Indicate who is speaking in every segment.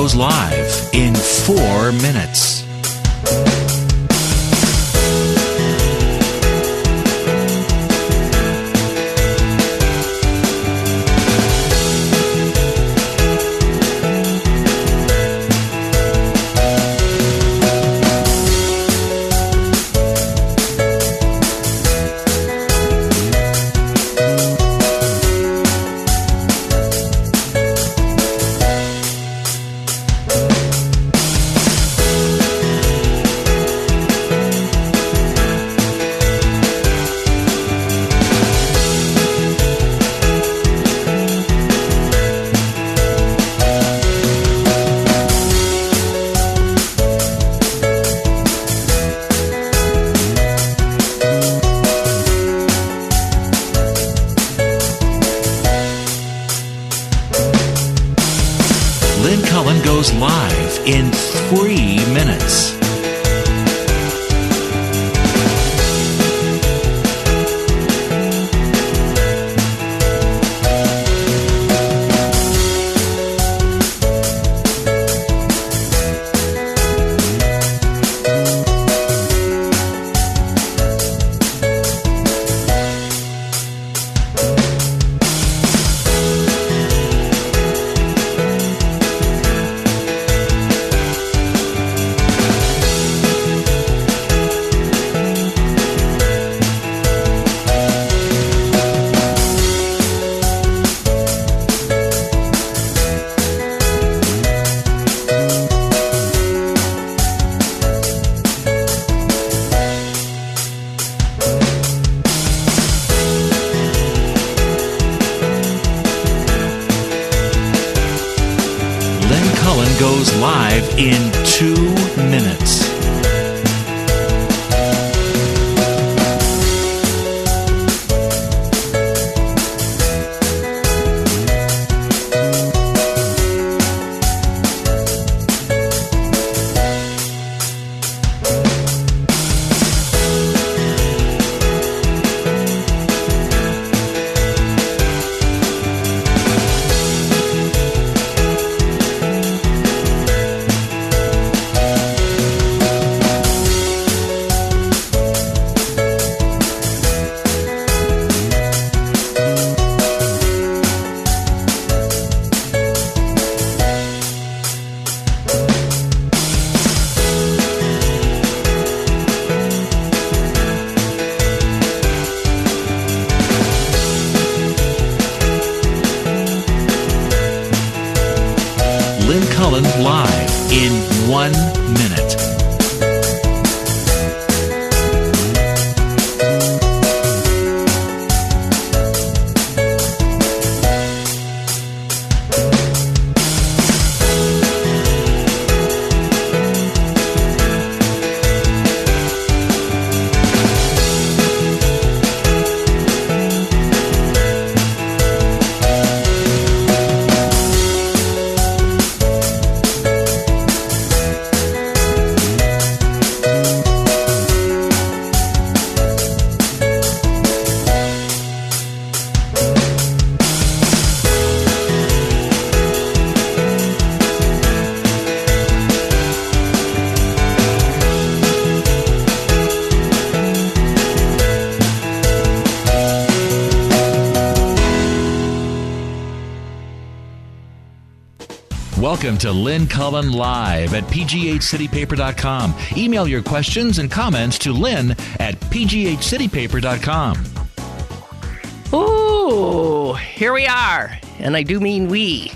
Speaker 1: goes live in 4 minutes. Lynn Cullen goes live in 3 minutes. Lynn Cullen goes live in 2 minutes. Lynn Cullen live in 1 minute. Welcome to Lynn Cullen Live at pghcitypaper.com. Email your questions and comments to Lynn at pghcitypaper.com.
Speaker 2: Ooh, here we are. And I do mean we.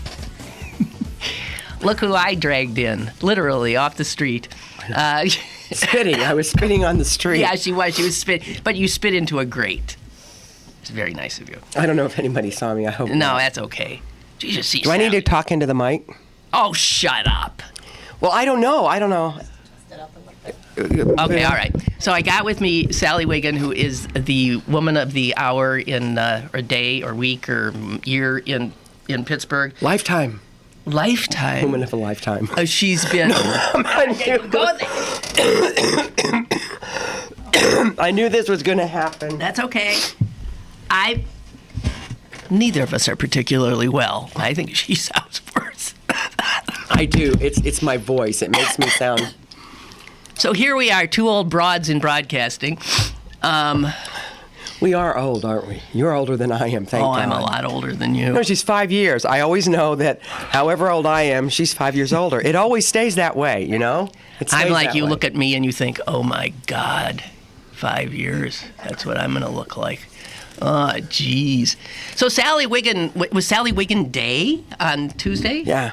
Speaker 2: Look who I dragged in, literally off the street.
Speaker 3: Spitting. I was spitting on the street.
Speaker 2: Yeah, she was. She was spit. But you spit into a grate. It's very nice of you.
Speaker 3: I don't know if anybody saw me. I hope
Speaker 2: No,
Speaker 3: not.
Speaker 2: that's okay. Jesus,
Speaker 3: Do I need to talk into the mic?
Speaker 2: Oh, shut up.
Speaker 3: Well, I don't know.
Speaker 2: Okay, all right. So I got with me Sally Wiggin, who is the woman of the hour in or day or week or year in Pittsburgh.
Speaker 3: Lifetime.
Speaker 2: Lifetime.
Speaker 3: Woman of a lifetime.
Speaker 2: She's been. Go there.
Speaker 3: I knew this was going to happen.
Speaker 2: That's okay. Neither of us are particularly well. I think she sounds worse.
Speaker 3: I do. It's my voice. It makes me sound.
Speaker 2: So here we are, two old broads in broadcasting.
Speaker 3: We are old, aren't we? You're older than I am, thank God.
Speaker 2: I'm a lot older than you.
Speaker 3: No, she's 5 years. I always know that however old I am, she's 5 years older. It always stays that way, you know? It stays
Speaker 2: I'm like,
Speaker 3: that
Speaker 2: you
Speaker 3: way.
Speaker 2: look at me and you think, oh my God, 5 years. That's what I'm going to look like. Oh, jeez. So Sally Wiggin, was Sally Wiggin Day on Tuesday?
Speaker 3: Yeah.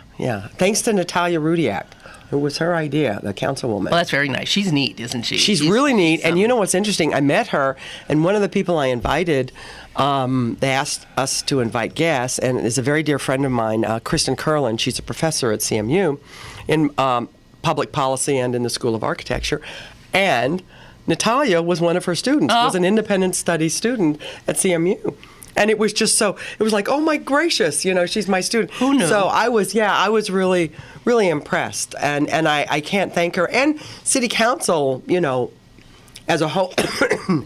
Speaker 3: Thanks to Natalia Rudiak. It was her idea, the councilwoman.
Speaker 2: Well, that's very nice. She's neat, isn't she?
Speaker 3: She's really neat. And you know what's interesting? I met her, and one of the people I invited, they asked us to invite guests, and is a very dear friend of mine, Kristen Curlin. She's a professor at CMU in public policy and in the School of Architecture. And Natalia was one of her students, was an independent studies student at CMU. And it was just so, it was like, oh my gracious, you know, she's my student.
Speaker 2: Who knew?
Speaker 3: So I was really, really impressed. And I can't thank her. And City Council, you know, as a whole,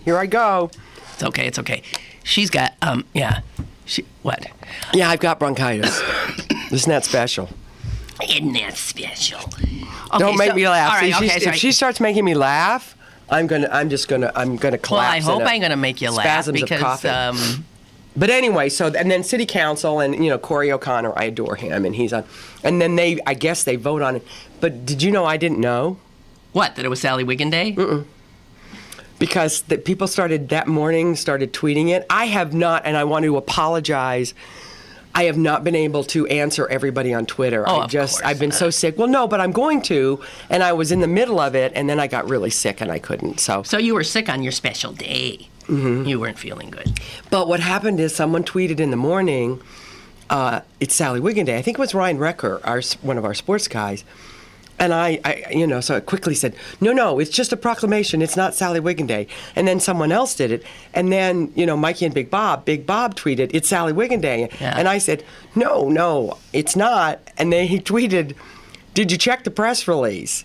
Speaker 3: here I go.
Speaker 2: It's okay. She's got, what?
Speaker 3: Yeah, I've got bronchitis. Isn't that special?
Speaker 2: Isn't that special?
Speaker 3: Don't make me laugh.
Speaker 2: All right,
Speaker 3: See,
Speaker 2: sorry.
Speaker 3: if she starts making me laugh, I'm gonna collapse.
Speaker 2: Well, I hope
Speaker 3: in
Speaker 2: I'm going to make you laugh
Speaker 3: spasms of
Speaker 2: because
Speaker 3: coughing. But anyway, and then City Council and, you know, Corey O'Connor, I adore him, and he's on. And then I guess they vote on it. But did you know I didn't know?
Speaker 2: What, that it was Sally Wiggin Day?
Speaker 3: Mm-mm. Because people started tweeting it. I have not, and I want to apologize. I have not been able to answer everybody on Twitter.
Speaker 2: Oh, of course
Speaker 3: I've been
Speaker 2: not.
Speaker 3: so sick. Well, no, but I'm going to, and I was in the middle of it, and then I got really sick, and I couldn't. So
Speaker 2: you were sick on your special day. Mm-hmm. You weren't feeling good.
Speaker 3: But what happened is someone tweeted in the morning, it's Sally Wiggin Day. I think it was Ryan Recker, one of our sports guys. And so I quickly said, no, it's just a proclamation. It's not Sally Wiggin Day. And then someone else did it. And then, you know, Mikey and Big Bob tweeted, it's Sally Wiggin Day.
Speaker 2: Yeah.
Speaker 3: And I said, no, it's not. And then he tweeted, did you check the press release?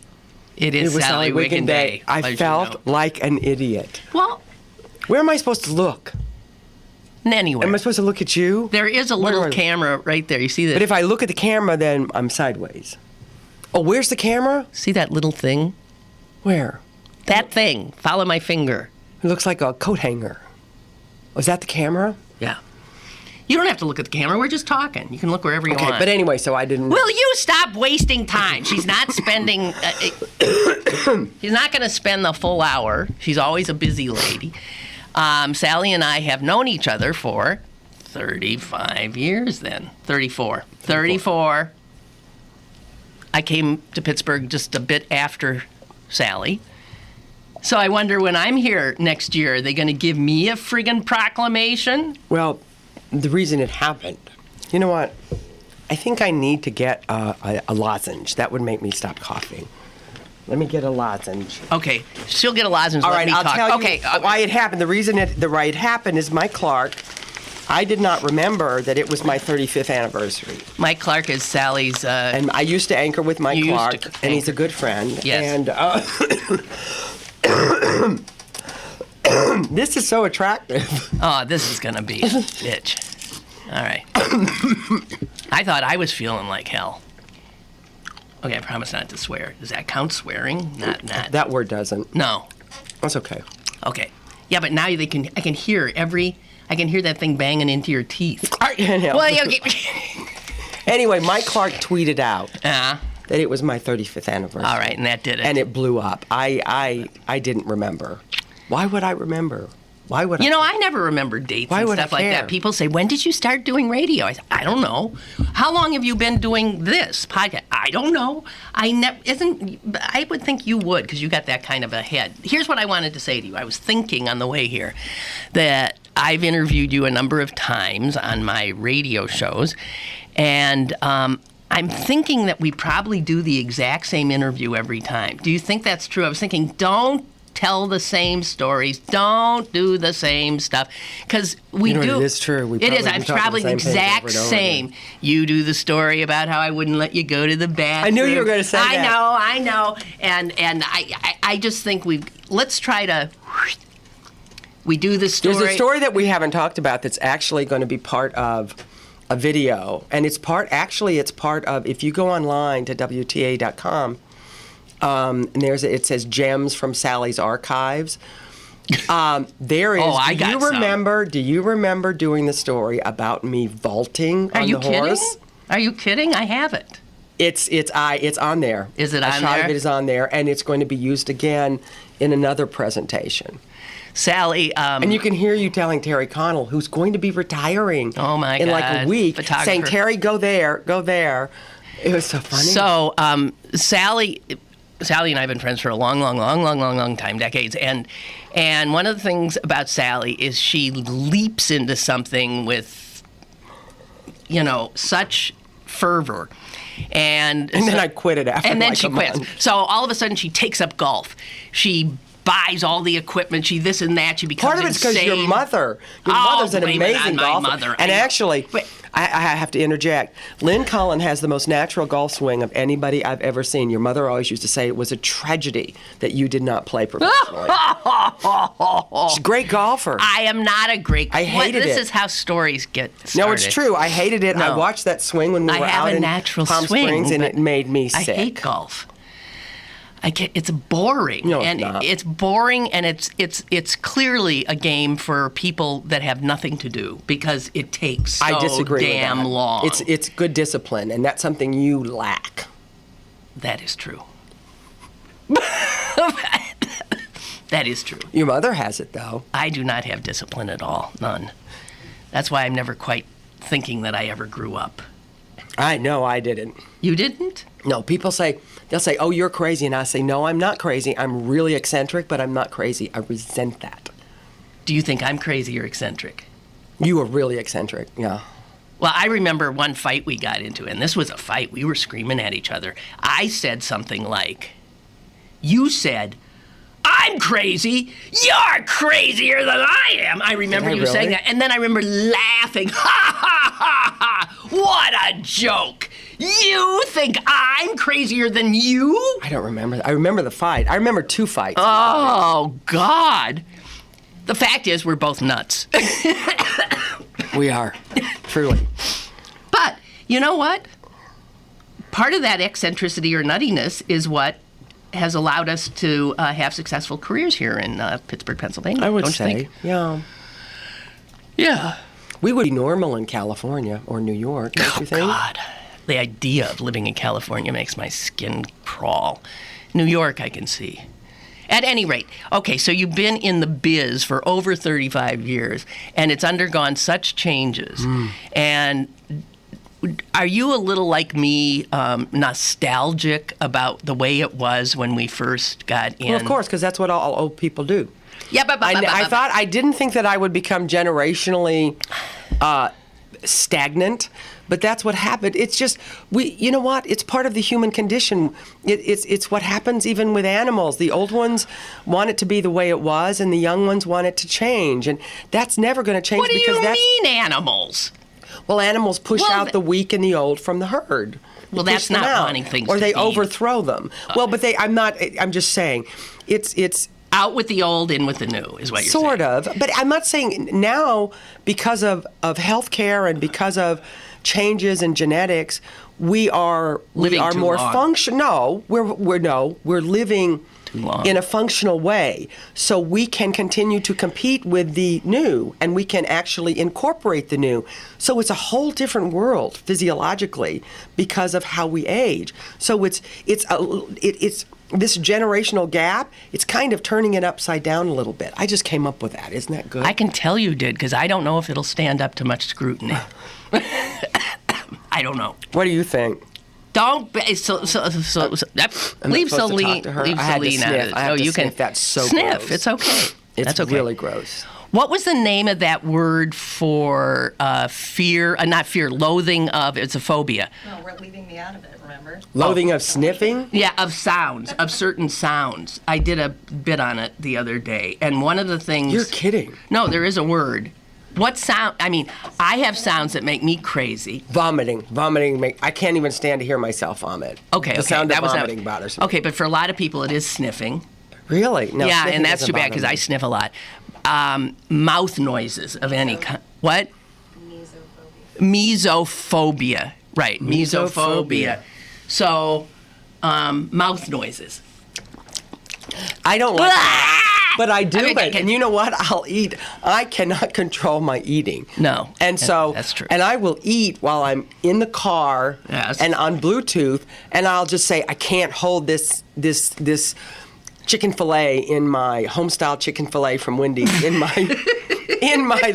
Speaker 2: It was Sally Wiggin Day.
Speaker 3: I felt like an idiot.
Speaker 2: Well,
Speaker 3: where am I supposed to look?
Speaker 2: Anywhere.
Speaker 3: Am I supposed to look at you?
Speaker 2: There is a little camera right there. You see that?
Speaker 3: But if I look at the camera, then I'm sideways. Oh, where's the camera?
Speaker 2: See that little thing?
Speaker 3: Where?
Speaker 2: That thing. Follow my finger.
Speaker 3: It looks like a coat hanger. Was that the camera?
Speaker 2: Yeah. You don't have to look at the camera. We're just talking. You can look wherever you want.
Speaker 3: Okay, but anyway, so I didn't...
Speaker 2: Will you stop wasting time? She's not spending... she's not going to spend the full hour. She's always a busy lady. Sally and I have known each other for 35 years then. 34. I came to Pittsburgh just a bit after Sally. So I wonder when I'm here next year, are they going to give me a friggin' proclamation?
Speaker 3: Well, the reason it happened, you know what? I think I need to get a lozenge. That would make me stop coughing. Let me get a lozenge.
Speaker 2: Okay, she'll get a lozenge.
Speaker 3: All
Speaker 2: Let
Speaker 3: right,
Speaker 2: me
Speaker 3: I'll
Speaker 2: talk.
Speaker 3: tell
Speaker 2: Okay,
Speaker 3: you why it happened. The reason why it happened is Mike Clark. I did not remember that it was my 35th anniversary.
Speaker 2: Mike Clark is Sally's...
Speaker 3: and I used to anchor with Mike Clark, and he's a good friend.
Speaker 2: Yes.
Speaker 3: And this is so attractive.
Speaker 2: Oh, this is going to be a bitch. All right. I thought I was feeling like hell. Okay, I promise not to swear. Does that count swearing? Not.
Speaker 3: That word doesn't.
Speaker 2: No.
Speaker 3: That's okay.
Speaker 2: Okay. Yeah, but now I can hear that thing banging into your teeth.
Speaker 3: Well, anyway, Mike Clark tweeted out
Speaker 2: Uh-huh.
Speaker 3: that it was my 35th anniversary.
Speaker 2: All right, and that did it.
Speaker 3: And it blew up. I didn't remember. Why would I remember? Why would I?
Speaker 2: You know, I never remember dates and stuff like that. People say, when did you start doing radio? I said, I don't know. How long have you been doing this podcast? I don't know. I would think you would, because you got that kind of a head. Here's what I wanted to say to you. I was thinking on the way here that I've interviewed you a number of times on my radio shows, and I'm thinking that we probably do the exact same interview every time. Do you think that's true? I was thinking, don't tell the same stories. Don't do the same stuff. Because we do.
Speaker 3: It is true.
Speaker 2: It is. I'm probably the exact same. You do the story about how I wouldn't let you go to the bathroom.
Speaker 3: I knew you were going to say that.
Speaker 2: I know. And I just think let's try to... We do the story.
Speaker 3: There's a story that we haven't talked about that's actually going to be part of a video, and it's part of, if you go online to WTA.com, and it says Gems from Sally's Archives. There is. Do you remember doing the story about me vaulting on the horse?
Speaker 2: Are you kidding? I have it.
Speaker 3: It's on there.
Speaker 2: Is it on there?
Speaker 3: A shot of it is on there, and it's going to be used again in another presentation.
Speaker 2: Sally,
Speaker 3: and you can hear you telling Terry Connell, who's going to be retiring in like a week, saying, Terry, go there. It was so funny.
Speaker 2: So Sally and I have been friends for a long time, decades. And one of the things about Sally is she leaps into something with, such fervor. And
Speaker 3: then I quit it after
Speaker 2: and then
Speaker 3: like
Speaker 2: she
Speaker 3: a
Speaker 2: quits.
Speaker 3: month.
Speaker 2: So all of a sudden she takes up golf. She buys all the equipment. She this and that. She becomes
Speaker 3: part of it's because your mother's an amazing golfer. And actually, I have to interject. Lynn Cullen has the most natural golf swing of anybody I've ever seen. Your mother always used to say it was a tragedy that you did not play professionally. She's a great golfer.
Speaker 2: I am not a great golfer.
Speaker 3: I hated it.
Speaker 2: This is how stories get started.
Speaker 3: No, it's true. I hated it.
Speaker 2: No.
Speaker 3: I watched that swing when we were out in Palm Springs, and it made me sick.
Speaker 2: I hate golf. It's boring.
Speaker 3: No,
Speaker 2: and
Speaker 3: it's not.
Speaker 2: It's boring, and it's clearly a game for people that have nothing to do because it takes so
Speaker 3: I disagree
Speaker 2: damn
Speaker 3: with that.
Speaker 2: long.
Speaker 3: It's good discipline, and that's something you lack.
Speaker 2: That is true. That is true.
Speaker 3: Your mother has it, though.
Speaker 2: I do not have discipline at all. None. That's why I'm never quite thinking that I ever grew up.
Speaker 3: I know I didn't.
Speaker 2: You didn't?
Speaker 3: No, they'll say, oh, you're crazy. And I say, no, I'm not crazy. I'm really eccentric, but I'm not crazy. I resent that.
Speaker 2: Do you think I'm crazy or eccentric?
Speaker 3: You are really eccentric, yeah.
Speaker 2: Well, I remember one fight we got into, and this was a fight. We were screaming at each other. I said something like, you said, I'm crazy. You're crazier than I am. I remember you saying that. And then I remember laughing. Ha, ha, ha, ha. What a joke. You think I'm crazier than you?
Speaker 3: I don't remember. I remember the fight. I remember two fights.
Speaker 2: Oh, God. The fact is, we're both nuts.
Speaker 3: We are. Truly.
Speaker 2: But, you know what? Part of that eccentricity or nuttiness is what has allowed us to have successful careers here in Pittsburgh, Pennsylvania.
Speaker 3: I would
Speaker 2: don't
Speaker 3: say,
Speaker 2: you think?
Speaker 3: yeah.
Speaker 2: Yeah.
Speaker 3: We would be normal in California or New York, don't you think?
Speaker 2: Oh, God. The idea of living in California makes my skin crawl. New York, I can see. At any rate, okay, so you've been in the biz for over 35 years, and it's undergone such changes. And are you a little like me, nostalgic about the way it was when we first got in?
Speaker 3: Well, of course, because that's what all old people do.
Speaker 2: Yeah, but
Speaker 3: I didn't think that I would become generationally stagnant, but that's what happened. It's just you know what? It's part of the human condition. It's what happens even with animals. The old ones want it to be the way it was, and the young ones want it to change, and that's never going to change.
Speaker 2: What do you mean, animals?
Speaker 3: Well, animals push out the weak and the old from the herd.
Speaker 2: Well, that's not wanting things
Speaker 3: or
Speaker 2: to
Speaker 3: they
Speaker 2: be.
Speaker 3: Overthrow them. Well, but I'm just saying, it's
Speaker 2: out with the old, in with the new, is what you're saying.
Speaker 3: Sort of. But I'm not saying now, because of healthcare and because of changes in genetics, we are more functional. No, we're living in a functional way, so we can continue to compete with the new, and we can actually incorporate the new. So it's a whole different world physiologically because of how we age. So it's this generational gap. It's kind of turning it upside down a little bit. I just came up with that. Isn't that good?
Speaker 2: I can tell you did, because I don't know if it'll stand up to much scrutiny. I don't know.
Speaker 3: What do you think?
Speaker 2: Don't leave Celine out of it.
Speaker 3: I have to sniff. That's so
Speaker 2: sniff.
Speaker 3: gross.
Speaker 2: It's okay.
Speaker 3: It's really gross.
Speaker 2: What was the name of that word for fear? Not fear, loathing of. It's a phobia.
Speaker 4: No, we're leaving me out of it. Remember?
Speaker 3: Loathing of sniffing?
Speaker 2: Yeah, of sounds, of certain sounds. I did a bit on it the other day, and one of the things.
Speaker 3: You're kidding.
Speaker 2: No, there is a word. What sound? I mean, I have sounds that make me crazy.
Speaker 3: Vomiting. I can't even stand to hear myself vomit.
Speaker 2: Okay.
Speaker 3: The sound of vomiting bothers me.
Speaker 2: Okay, but for a lot of people, it is sniffing.
Speaker 3: Really? No.
Speaker 2: Yeah, and that's too bad because I sniff a lot. Mouth noises of any kind. What? Mesophobia. Right, mesophobia. So, mouth noises.
Speaker 3: I don't like that, but I do it. And you know what? I'll eat. I cannot control my eating.
Speaker 2: No.
Speaker 3: And so,
Speaker 2: that's true.
Speaker 3: And I will eat while I'm in the car and on Bluetooth, and I'll just say, I can't hold this chicken fillet in my home-style chicken fillet from Wendy's in my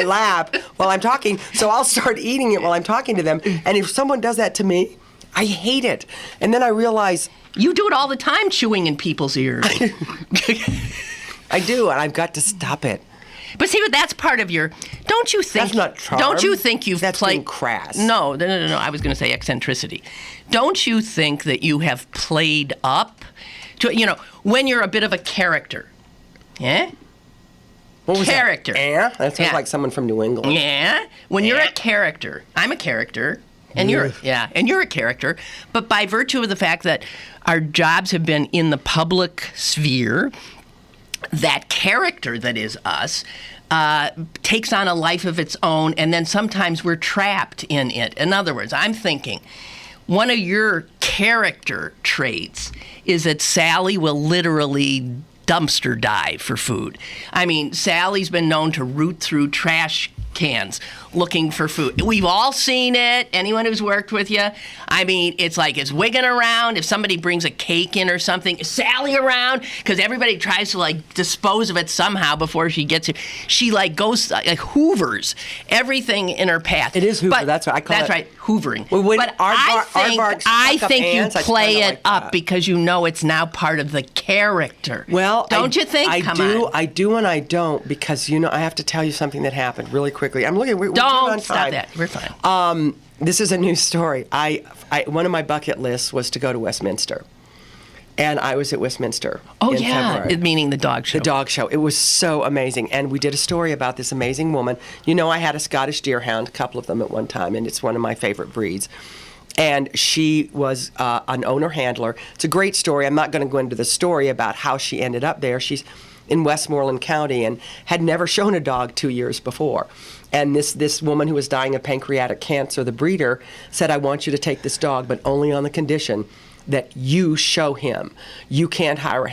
Speaker 3: lap while I'm talking. So I'll start eating it while I'm talking to them. And if someone does that to me, I hate it. And then I realize
Speaker 2: you do it all the time, chewing in people's ears.
Speaker 3: I do, and I've got to stop it.
Speaker 2: But see, that's part of your. Don't you think?
Speaker 3: That's not charm.
Speaker 2: Don't you think you've
Speaker 3: That's
Speaker 2: played?
Speaker 3: being crass.
Speaker 2: No. I was going to say eccentricity. Don't you think that you have played up to when you're a bit of a character? Yeah.
Speaker 3: What was
Speaker 2: character?
Speaker 3: That? That sounds like someone from New England.
Speaker 2: Yeah. When you're a character, I'm a character. And you're a character, but by virtue of the fact that our jobs have been in the public sphere, that character that is us takes on a life of its own, and then sometimes we're trapped in it. In other words, I'm thinking one of your character traits is that Sally will literally dumpster dive for food. I mean, Sally's been known to root through trash cans looking for food. We've all seen it. Anyone who's worked with you. I mean, it's like, is Wiggin around? If somebody brings a cake in or something, is Sally around? Because everybody tries to dispose of it somehow before she gets it. She goes hoovers everything in her path.
Speaker 3: It is hoover. That's what I call it.
Speaker 2: That's right, hoovering.
Speaker 3: Well,
Speaker 2: but I think you play it up because you know it's now part of the character.
Speaker 3: Well,
Speaker 2: don't you think?
Speaker 3: I do, and I don't, because I have to tell you something that happened really quickly. I'm looking. We're
Speaker 2: Don't stop that. We're fine.
Speaker 3: This is a new story. One of my bucket lists was to go to Westminster, and I was at Westminster.
Speaker 2: Oh,
Speaker 3: in February.
Speaker 2: Meaning the dog show.
Speaker 3: The dog show. It was so amazing, and we did a story about this amazing woman. I had a Scottish Deerhound, a couple of them at one time, and it's one of my favorite breeds. And she was an owner-handler. It's a great story. I'm not going to go into the story about how she ended up there. She's in Westmoreland County and had never shown a dog 2 years before. And this woman who was dying of pancreatic cancer, the breeder, said, I want you to take this dog, but only on the condition that you show him. You can't hire a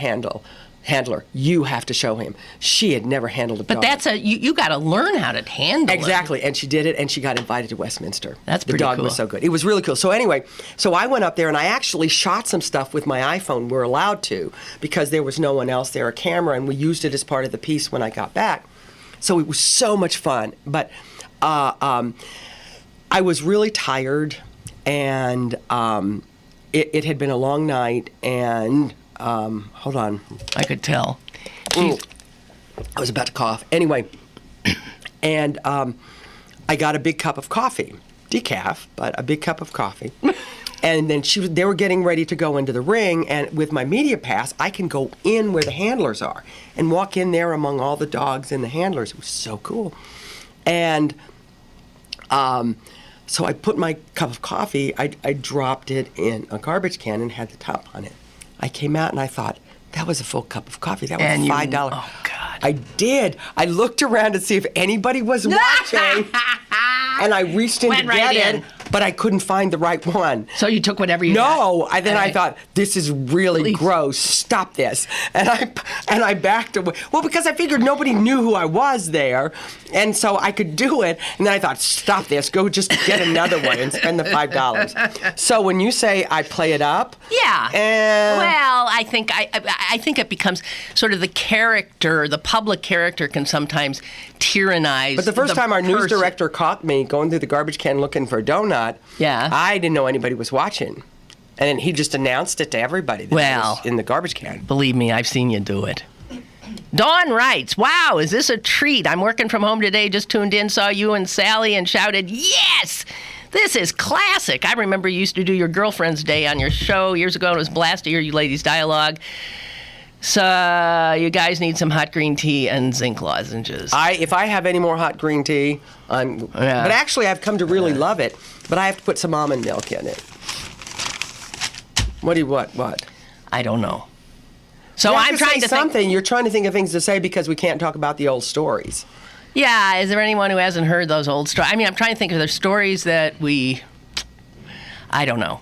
Speaker 3: handler. You have to show him. She had never handled a dog.
Speaker 2: But that's you got to learn how to handle it.
Speaker 3: Exactly, and she did it, and she got invited to Westminster.
Speaker 2: That's pretty
Speaker 3: cool. The dog
Speaker 2: cool.
Speaker 3: was so good. It was really cool. So anyway, I went up there, and I actually shot some stuff with my iPhone. We're allowed to, because there was no one else there, a camera, and we used it as part of the piece when I got back. So it was so much fun. But I was really tired, and it had been a long night, and... hold on.
Speaker 2: I could tell.
Speaker 3: I was about to cough. Anyway, and I got a big cup of coffee, decaf, but a big cup of coffee. And then they were getting ready to go into the ring, and with my media pass, I can go in where the handlers are and walk in there among all the dogs and the handlers. It was so cool. And so I put my cup of coffee, I dropped it in a garbage can and had the top on it. I came out and I thought, that was a full cup of coffee. That was $5.
Speaker 2: Oh, God.
Speaker 3: I did. I looked around to see if anybody was watching. And I reached in to get it, but I couldn't find the right one.
Speaker 2: So you took whatever you got?
Speaker 3: Then I thought, this is really gross. Stop this. And I backed away. Well, because I figured nobody knew who I was there, and so I could do it. And then I thought, stop this. Go just get another one and spend the $5. So when you say I play it up,
Speaker 2: well, I think it becomes sort of the character. The public character can sometimes tyrannize.
Speaker 3: But the first time our news director caught me going through the garbage can looking for a donut, I didn't know anybody was watching. And then he just announced it to everybody that it was in the garbage can.
Speaker 2: Believe me, I've seen you do it. Dawn writes, wow, is this a treat? I'm working from home today, just tuned in, saw you and Sally and shouted, yes! This is classic. I remember you used to do your Girlfriend's Day on your show years ago. It was a blast to hear you ladies dialogue. So you guys need some hot green tea and zinc lozenges.
Speaker 3: If I have any more hot green tea, but actually I've come to really love it, but I have to put some almond milk in it. What?
Speaker 2: I don't know. So I'm trying to
Speaker 3: something. You're trying to think of things to say because we can't talk about the old stories.
Speaker 2: Yeah, is there anyone who hasn't heard those old stories? I mean, I'm trying to think of the stories that I don't know.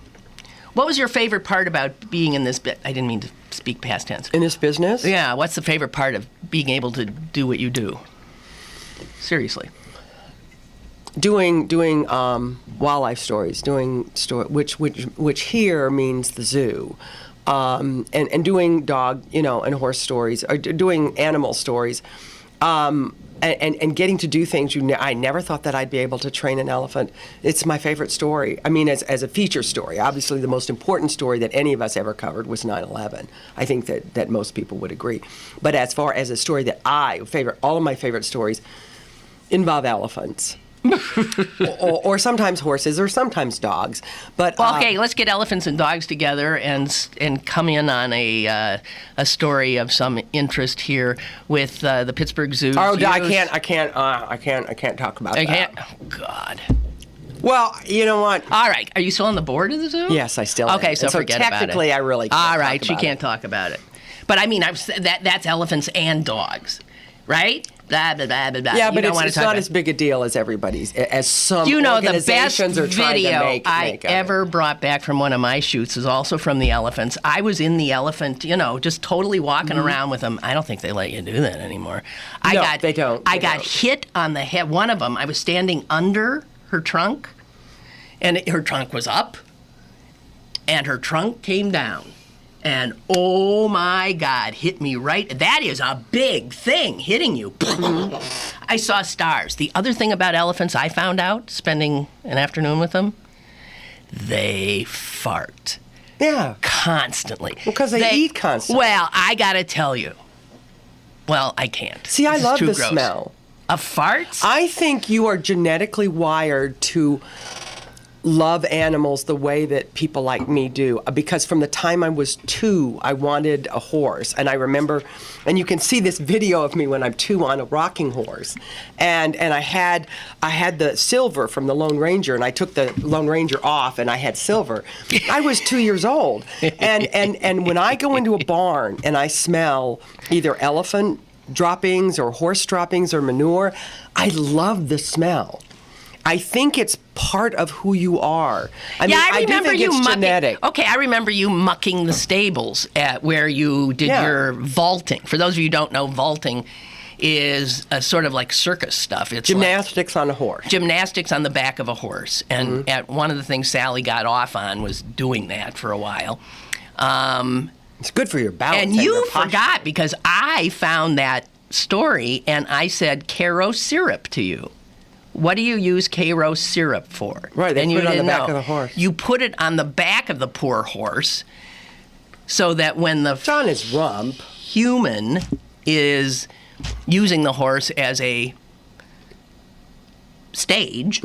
Speaker 2: What was your favorite part about being in this bit? I didn't mean to speak past tense.
Speaker 3: In this business?
Speaker 2: Yeah, what's the favorite part of being able to do what you do? Seriously.
Speaker 3: Doing wildlife stories, which here means the zoo, and doing dog, and horse stories, or doing animal stories, and getting to do things I never thought that I'd be able to train an elephant. It's my favorite story. I mean, as a feature story, obviously the most important story that any of us ever covered was 9/11. I think that most people would agree. But as far as a story that all of my favorite stories involve elephants. or sometimes horses, or sometimes dogs. But
Speaker 2: okay, let's get elephants and dogs together and come in on a story of some interest here with the Pittsburgh Zoo.
Speaker 3: Oh, I can't talk about that.
Speaker 2: Oh, God.
Speaker 3: Well, you know what?
Speaker 2: All right, are you still on the board of the zoo?
Speaker 3: Yes, I still am.
Speaker 2: Okay, so forget about it.
Speaker 3: Technically, I really can't.
Speaker 2: All right, she can't talk about it. But I mean, that's elephants and dogs, right? Blah, blah, blah, blah, blah.
Speaker 3: Yeah, but it's not as big a deal as everybody's, as some organizations are trying to make.
Speaker 2: The best video I ever brought back from one of my shoots is also from the elephants. I was in the elephant, just totally walking around with them. I don't think they let you do that anymore.
Speaker 3: They don't.
Speaker 2: I got hit on the head. One of them, I was standing under her trunk, and her trunk was up, and her trunk came down. And oh my God, hit me right. That is a big thing hitting you. I saw stars. The other thing about elephants I found out spending an afternoon with them, they fart.
Speaker 3: Yeah.
Speaker 2: Constantly.
Speaker 3: Because they eat constantly.
Speaker 2: Well, I got to tell you. Well, I can't.
Speaker 3: See, I love the smell.
Speaker 2: Of farts?
Speaker 3: I think you are genetically wired to love animals the way that people like me do, because from the time I was 2, I wanted a horse. And I remember, and you can see this video of me when I'm 2 on a rocking horse, and I had the Silver from the Lone Ranger, and I took the Lone Ranger off and I had Silver. I was 2 years old, and when I go into a barn and I smell either elephant droppings or horse droppings or manure, I love the smell. I think it's part of who you are. I remember you
Speaker 2: genetic. Okay, I remember you mucking the stables at where you did your vaulting. For those of you who don't know, vaulting is a sort of like circus stuff. It's
Speaker 3: gymnastics on a horse.
Speaker 2: Gymnastics on the back of a horse. And at one of the things Sally got off on was doing that for a while.
Speaker 3: It's good for your balance.
Speaker 2: And you forgot, because I found that story and I said Karo syrup to you. What do you use Karo syrup for?
Speaker 3: Right, they put it on the back of the horse.
Speaker 2: You put it on the back of the poor horse so that when the
Speaker 3: it's on his rump.
Speaker 2: Human is using the horse as a stage,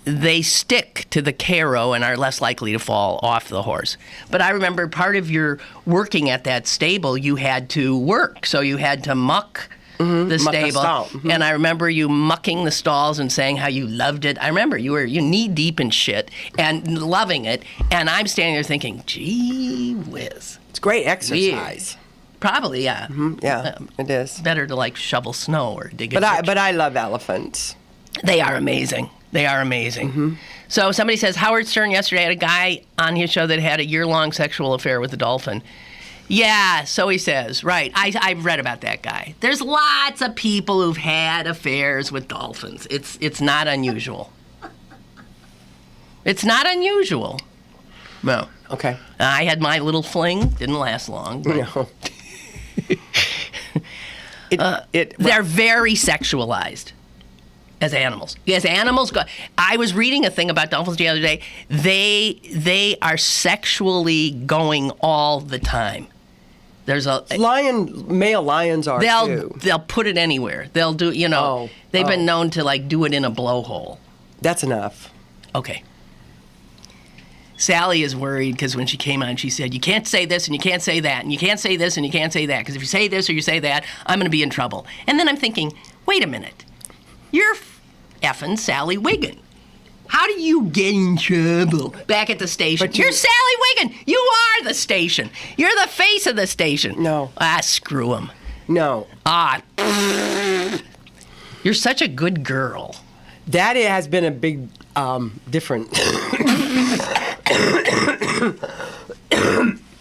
Speaker 2: they stick to the Karo and are less likely to fall off the horse. But I remember part of your working at that stable, you had to work. So you had to muck the stable. And I remember you mucking the stalls and saying how you loved it. I remember you knee deep in shit and loving it. And I'm standing there thinking, gee whiz.
Speaker 3: It's great exercise.
Speaker 2: Weird. Probably, yeah.
Speaker 3: Yeah, it is.
Speaker 2: Better to shovel snow or dig a ditch.
Speaker 3: But I love elephants.
Speaker 2: They are amazing. They are amazing. So somebody says, Howard Stern yesterday had a guy on his show that had a year-long sexual affair with a dolphin. Yeah, so he says. Right. I've read about that guy. There's lots of people who've had affairs with dolphins. It's not unusual. It's not unusual. No.
Speaker 3: Okay.
Speaker 2: I had my little fling. Didn't last long.
Speaker 3: No.
Speaker 2: They're very sexualized as animals. As animals go. I was reading a thing about dolphins the other day. They are sexually going all the time. There's
Speaker 3: male lions are too.
Speaker 2: They'll put it anywhere. They'll do, they've been known to do it in a blowhole.
Speaker 3: That's enough.
Speaker 2: Okay. Sally is worried because when she came on, she said, you can't say this and you can't say that and you can't say this and you can't say that, because if you say this or you say that, I'm going to be in trouble. And then I'm thinking, wait a minute. You're effing Sally Wiggin. How do you get in trouble back at the station? You're Sally Wiggin. You are the station. You're the face of the station.
Speaker 3: No.
Speaker 2: Screw him.
Speaker 3: No.
Speaker 2: You're such a good girl.
Speaker 3: That has been a big difference.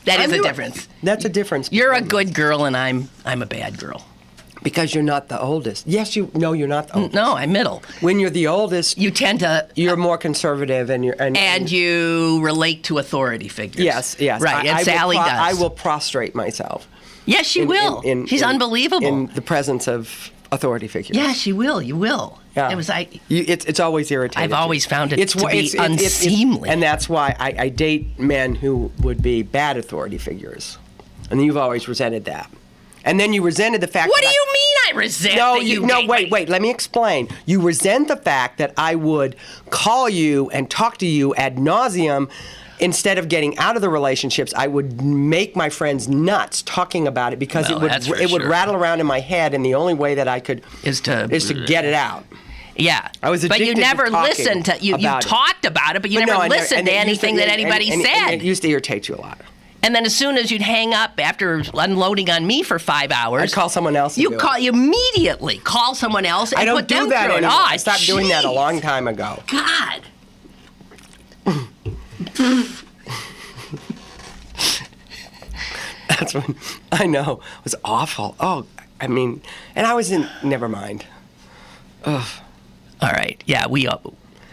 Speaker 2: That is a difference.
Speaker 3: That's a difference.
Speaker 2: You're a good girl, and I'm a bad girl.
Speaker 3: Because you're not the oldest. Yes, you're not the oldest.
Speaker 2: No, I'm middle.
Speaker 3: When you're the oldest,
Speaker 2: you tend to.
Speaker 3: You're more conservative, and
Speaker 2: you relate to authority figures.
Speaker 3: Yes.
Speaker 2: Right, and Sally does.
Speaker 3: I will prostrate myself.
Speaker 2: Yes, she will. She's unbelievable
Speaker 3: in the presence of authority figures.
Speaker 2: Yeah, she will. You will.
Speaker 3: Yeah. It's always irritating.
Speaker 2: I've always found it to be unseemly.
Speaker 3: And that's why I date men who would be bad authority figures. And you've always resented that. And then you resented the fact
Speaker 2: What do you mean I resent
Speaker 3: wait, let me explain. You resent the fact that I would call you and talk to you ad nauseum. Instead of getting out of the relationships, I would make my friends nuts talking about it because it would rattle around in my head, and the only way that I could is to get it out.
Speaker 2: Yeah,
Speaker 3: I was addicted
Speaker 2: but you never listened to you. You talked about it, but you never listened to anything that anybody said.
Speaker 3: And it used to irritate you a lot.
Speaker 2: And then as soon as you'd hang up after unloading on me for 5 hours,
Speaker 3: I'd call someone else.
Speaker 2: You immediately call someone else. And
Speaker 3: I don't
Speaker 2: put
Speaker 3: do
Speaker 2: them
Speaker 3: that
Speaker 2: through
Speaker 3: anymore.
Speaker 2: Oh,
Speaker 3: I stopped doing that a long time ago.
Speaker 2: God.
Speaker 3: That's when I know it was awful. Oh, I mean, and I was in. Never mind. Ugh.
Speaker 2: All right. Yeah,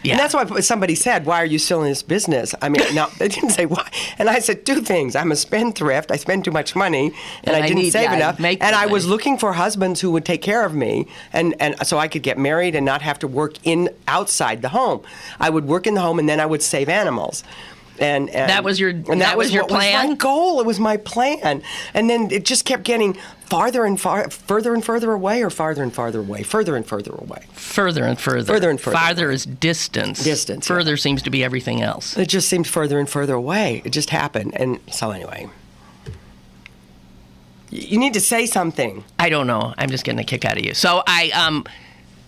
Speaker 2: Yeah.
Speaker 3: And that's why somebody said, "Why are you still in this business?" I mean, no, they didn't say why. And I said 2 things: I'm a spendthrift. I spend too much money, and I didn't save enough. And I was looking for husbands who would take care of me, and so I could get married and not have to work outside the home. I would work in the home, and then I would save animals. And
Speaker 2: that was your plan?
Speaker 3: That was my goal. It was my plan. And then it just kept getting further and further away, or farther and farther away, further and further away.
Speaker 2: Further and further.
Speaker 3: Further and further.
Speaker 2: Farther is distance.
Speaker 3: Distance.
Speaker 2: Further seems to be everything else.
Speaker 3: It just seemed further and further away. It just happened. And so anyway. You need to say something.
Speaker 2: I don't know. I'm just getting a kick out of you. So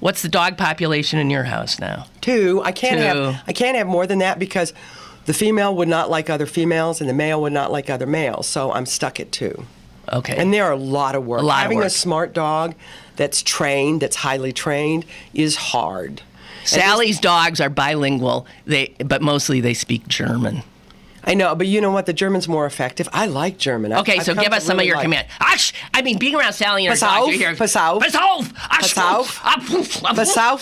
Speaker 2: what's the dog population in your house now?
Speaker 3: 2. I can't have more than that because the female would not like other females, and the male would not like other males. So I'm stuck at 2.
Speaker 2: Okay.
Speaker 3: And they're a lot of work. Having a smart dog that's trained, that's highly trained, is hard.
Speaker 2: Sally's dogs are bilingual, but mostly they speak German.
Speaker 3: I know, but you know what? The German's more effective. I like German.
Speaker 2: Okay, so give us some of your command. I mean, being around Sally and her dogs, you hear...
Speaker 3: Pass auf.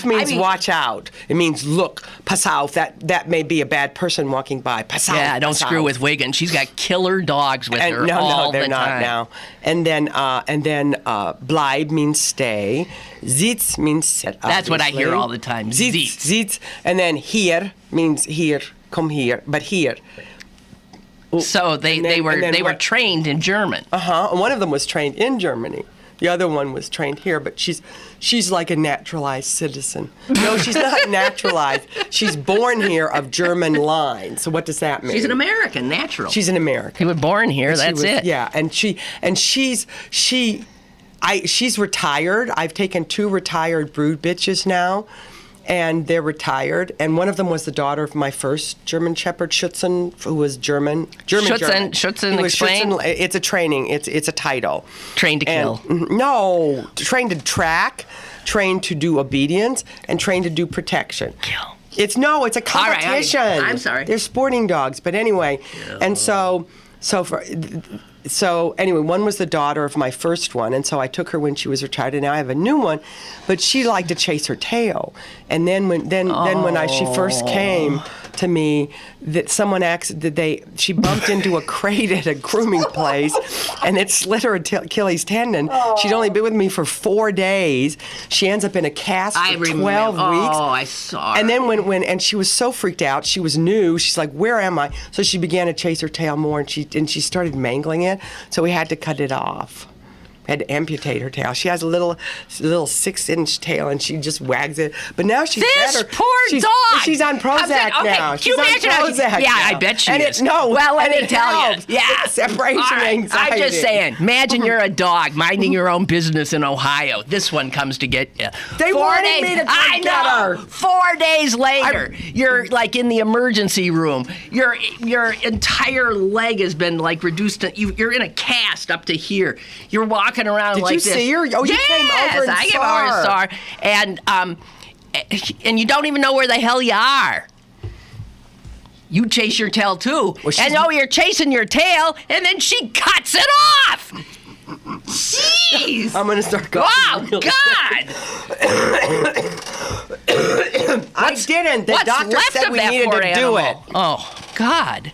Speaker 3: Means watch out. It means look. Pass auf. That may be a bad person walking by. Pass auf.
Speaker 2: Yeah, don't screw with Wiggin. She's got killer dogs with her all the time.
Speaker 3: No, they're not now. And then bleib means stay. Sitz means sit.
Speaker 2: That's what I hear all the time.
Speaker 3: Sitz. And then hier means here. Come here. But here.
Speaker 2: So they were trained in German.
Speaker 3: One of them was trained in Germany. The other one was trained here, but she's like a naturalized citizen. No, she's not naturalized. She's born here of German line. So what does that mean?
Speaker 2: She's an American, natural.
Speaker 3: She's an American.
Speaker 2: She was born here. That's it.
Speaker 3: Yeah, and she's retired. I've taken 2 retired brood bitches now. And they're retired. And one of them was the daughter of my first German Shepherd, Schutzen, who was German.
Speaker 2: Schutzen, explain.
Speaker 3: It's a training. It's a title.
Speaker 2: Trained to kill.
Speaker 3: No, trained to track, trained to do obedience, and trained to do protection.
Speaker 2: Kill.
Speaker 3: It's a competition.
Speaker 2: All right, I'm sorry.
Speaker 3: They're sporting dogs, but anyway, and so anyway, one was the daughter of my first one, and so I took her when she was retired, and now I have a new one. But she liked to chase her tail, and then when she first came to me, that she bumped into a crate at a grooming place, and it slit her Achilles tendon. She'd only been with me for 4 days. She ends up in a cast for 12 weeks.
Speaker 2: Oh, I saw her.
Speaker 3: And then and she was so freaked out. She was new. She's like, "Where am I?" So she began to chase her tail more, and she started mangling it. So we had to cut it off. Had to amputate her tail. She has a little 6-inch tail, and she just wags it. But now she's better.
Speaker 2: This poor dog.
Speaker 3: She's on Prozac now.
Speaker 2: She's on Prozac. Yeah, I bet she is. Well, let me tell you. Yeah.
Speaker 3: Separation anxiety.
Speaker 2: I'm just saying. Imagine you're a dog minding your own business in Ohio. This one comes to get you.
Speaker 3: They wanted me to come get her.
Speaker 2: 4 days later, you're like in the emergency room. Your entire leg has been like reduced to. You're in a cast up to here. You're walking walking around
Speaker 3: Did
Speaker 2: like
Speaker 3: you
Speaker 2: this.
Speaker 3: see her? Oh, you came over and
Speaker 2: I came
Speaker 3: saw
Speaker 2: over and
Speaker 3: her.
Speaker 2: saw her. And you don't even know where the hell you are. You chase your tail too.
Speaker 3: Well,
Speaker 2: and you're chasing your tail, and then she cuts it off. Jeez.
Speaker 3: I'm gonna start going.
Speaker 2: Oh, God.
Speaker 3: I didn't. The
Speaker 2: What's
Speaker 3: doctor
Speaker 2: left
Speaker 3: said
Speaker 2: of
Speaker 3: we
Speaker 2: that
Speaker 3: needed
Speaker 2: poor
Speaker 3: to
Speaker 2: animal?
Speaker 3: do it.
Speaker 2: Oh, God.